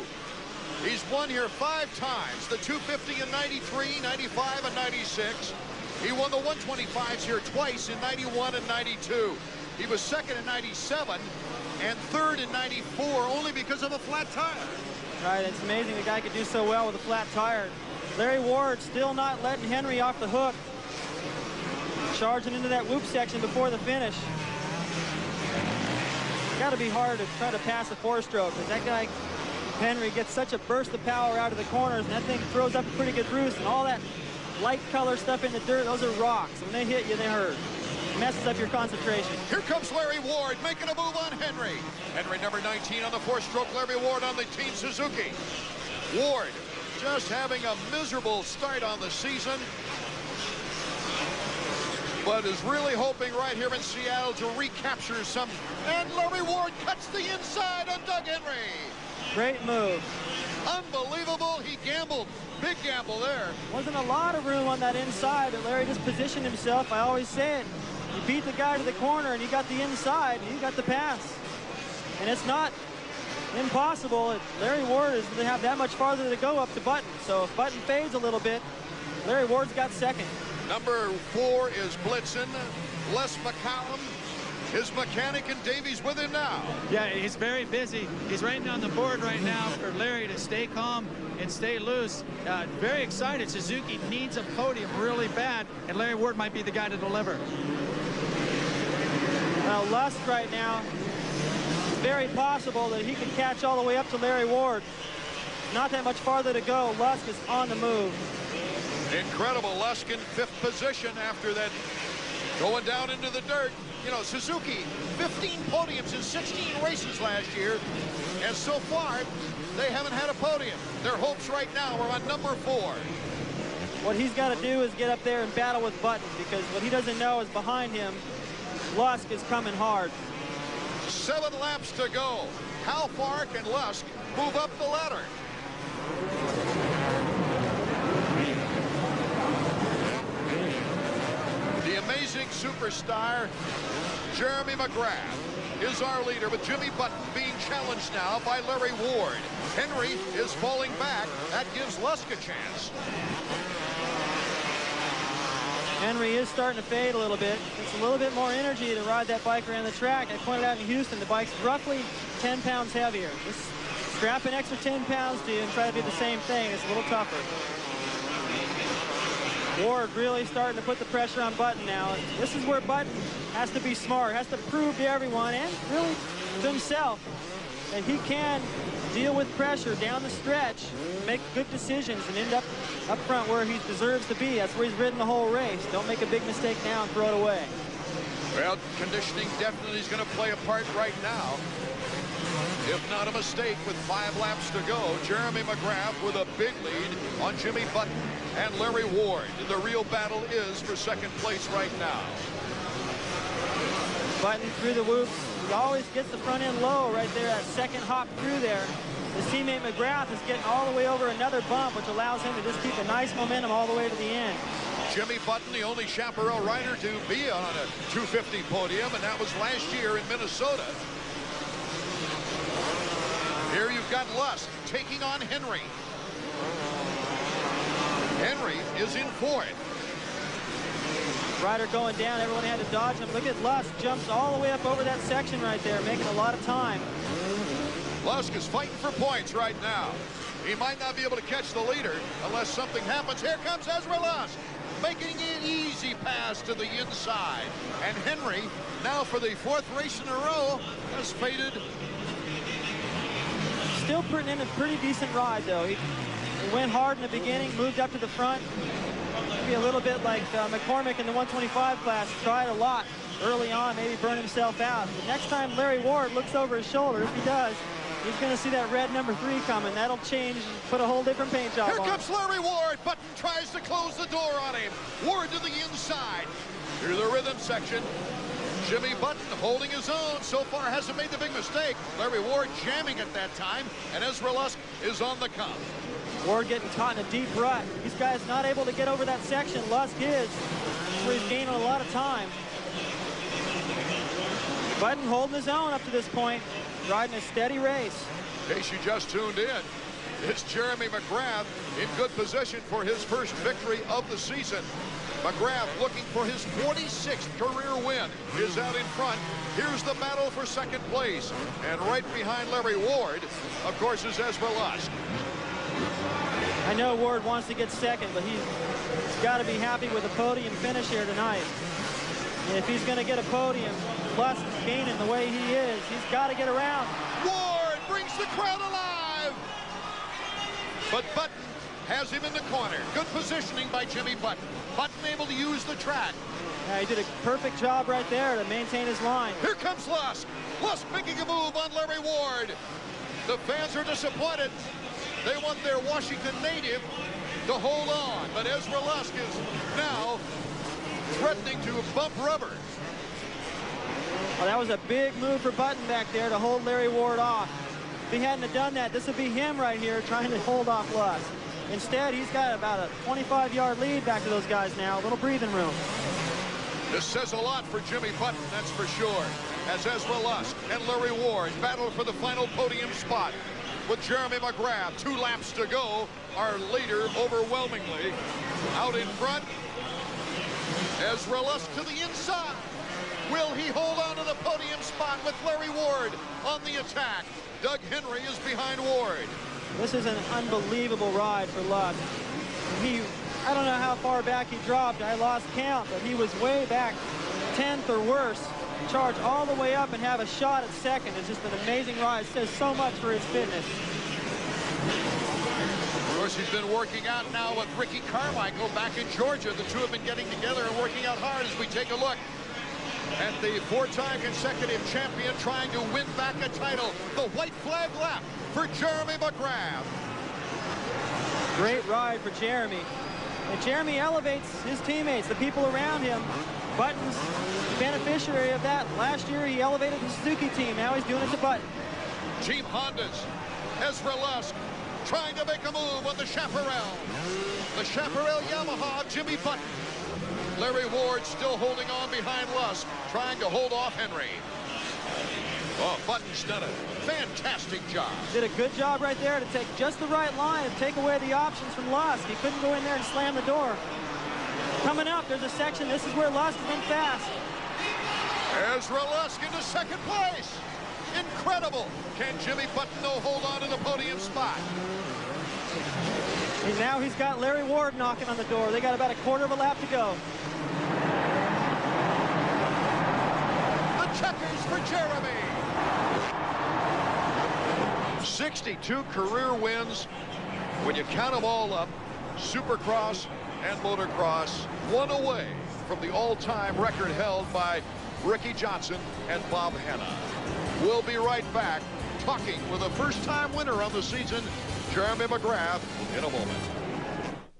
He's won here 5 times, the 250 in 93, 95, and 96. He won the 125s here twice in 91 and 92. He was 2nd in 97 and 3rd in 94 only because of a flat tire. Right, it's amazing the guy could do so well with a flat tire. Larry Ward still not letting Henry off the hook. Charging into that whoop section before the finish. Got to be hard to try to pass a 4-stroke because that guy, Henry, gets such a burst of power out of the corners, and that thing throws up a pretty good roost, and all that light color stuff in the dirt, those are rocks. When they hit you, they hurt. It messes up your concentration. Here comes Larry Ward making a move on Henry. Henry, number 19 on the 4-stroke. Larry Ward on the Team Suzuki. Ward just having a miserable start on the season, but is really hoping right here in Seattle to recapture some. And Larry Ward cuts the inside on Doug Henry. Great move. Unbelievable. He gambled. Big gamble there. Wasn't a lot of room on that inside, but Larry just positioned himself. I always say it. You beat the guy to the corner, and you got the inside, and you got the pass. And it's not impossible. Larry Ward is going to have that much farther to go up to Button. So if Button fades a little bit, Larry Ward's got 2nd. Number 4 is Blitzen. Les McCallum, his mechanic, and Davies with him now. Yeah, he's very busy. He's writing on the board right now for Larry to stay calm and stay loose. Very excited. Suzuki needs a podium really bad, and Larry Ward might be the guy to deliver. Well, Lusk right now, it's very possible that he can catch all the way up to Larry Ward. Not that much farther to go. Lusk is on the move. Incredible. Lusk in 5th position after that going down into the dirt. You know, Suzuki, 15 podiums in 16 races last year, and so far, they haven't had a podium. Their hopes right now are on number 4. What he's got to do is get up there and battle with Button, because what he doesn't know is behind him, Lusk is coming hard. 7 laps to go. How far can Lusk move up the ladder? The amazing superstar, Jeremy McGrath, is our leader, with Jimmy Button being challenged now by Larry Ward. Henry is falling back. That gives Lusk a chance. Henry is starting to fade a little bit. It's a little bit more energy to ride that bike around the track. I pointed out in Houston, the bike's roughly 10 pounds heavier. Just strap an extra 10 pounds to you and try to do the same thing. It's a little tougher. Ward really starting to put the pressure on Button now. This is where Button has to be smart, has to prove to everyone and really to himself that he can deal with pressure down the stretch, make good decisions, and end up front where he deserves to be. That's where he's ridden the whole race. Don't make a big mistake now and throw it away. Well, conditioning definitely is going to play a part right now. If not a mistake, with 5 laps to go, Jeremy McGrath with a big lead on Jimmy Button and Larry Ward. The real battle is for 2nd place right now. Button through the whoops. He always gets the front end low right there, that 2nd hop through there. His teammate McGrath is getting all the way over another bump, which allows him to just keep a nice momentum all the way to the end. Jimmy Button, the only Chaparral rider to be on a 250 podium, and that was last year in Minnesota. Here you've got Lusk taking on Henry. Henry is in fourth. Rider going down, everyone had to dodge him. Look at Lusk, jumps all the way up over that section right there, making a lot of time. Lusk is fighting for points right now. He might not be able to catch the leader unless something happens. Here comes Ezra Lusk, making an easy pass to the inside. And Henry, now for the fourth race in a row, has faded. Still putting in a pretty decent ride, though. He went hard in the beginning, moved up to the front. Maybe a little bit like McCormick in the 125 class. Tried a lot early on, maybe burn himself out. The next time Larry Ward looks over his shoulder, if he does, he's going to see that red number 3 coming. That'll change, put a whole different paint job on. Here comes Larry Ward. Button tries to close the door on him. Ward to the inside. Through the rhythm section. Jimmy Button holding his own. So far hasn't made the big mistake. Larry Ward jamming at that time. And Ezra Lusk is on the come. Ward getting caught in a deep rut. These guys not able to get over that section. Lusk is, where he's gaining a lot of time. Button holding his own up to this point, riding a steady race. In case you just tuned in, it's Jeremy McGrath in good position for his first victory of the season. McGrath looking for his 46th career win is out in front. Here's the battle for second place. And right behind Larry Ward, of course, is Ezra Lusk. I know Ward wants to get second, but he's got to be happy with a podium finish here tonight. And if he's going to get a podium, Lusk gaining the way he is, he's got to get around. Ward brings the crowd alive. But Button has him in the corner. Good positioning by Jimmy Button. Button able to use the track. Yeah, he did a perfect job right there to maintain his line. Here comes Lusk. Lusk making a move on Larry Ward. The fans are disappointed. They want their Washington native to hold on. But Ezra Lusk is now threatening to bump rubber. Well, that was a big move for Button back there to hold Larry Ward off. If he hadn't have done that, this would be him right here trying to hold off Lusk. Instead, he's got about a 25-yard lead back to those guys now. A little breathing room. This says a lot for Jimmy Button, that's for sure. As Ezra Lusk and Larry Ward battle for the final podium spot. With Jeremy McGrath, 2 laps to go. Our leader overwhelmingly out in front. Ezra Lusk to the inside. Will he hold on to the podium spot with Larry Ward on the attack? Doug Henry is behind Ward. This is an unbelievable ride for Lusk. I don't know how far back he dropped. I lost count, but he was way back 10th or worse. Charge all the way up and have a shot at second. It's just an amazing ride. It says so much for his fitness. Of course, he's been working out now with Ricky Carmichael back in Georgia. The two have been getting together and working out hard as we take a look at the 4-time consecutive champion trying to win back a title. The white flag lap for Jeremy McGrath. Great ride for Jeremy. And Jeremy elevates his teammates, the people around him. Button's the beneficiary of that. Last year, he elevated the Suzuki team. Now he's doing it to Button. Team Hondas. Ezra Lusk trying to make a move on the Chaparral. The Chaparral Yamaha of Jimmy Button. Larry Ward still holding on behind Lusk, trying to hold off Henry. Oh, Button's done a fantastic job. Did a good job right there to take just the right line and take away the options from Lusk. He couldn't go in there and slam the door. Coming up, there's a section. This is where Lusk has been fast. Ezra Lusk into second place. Incredible. Can Jimmy Button hold on to the podium spot? And now he's got Larry Ward knocking on the door. They got about a quarter of a lap to go. The checkers for Jeremy. 62 career wins. When you count them all up, Supercross and motocross, one away from the all-time record held by Ricky Johnson and Bob Hanna. We'll be right back talking with a first-time winner on the season, Jeremy McGrath, in a moment.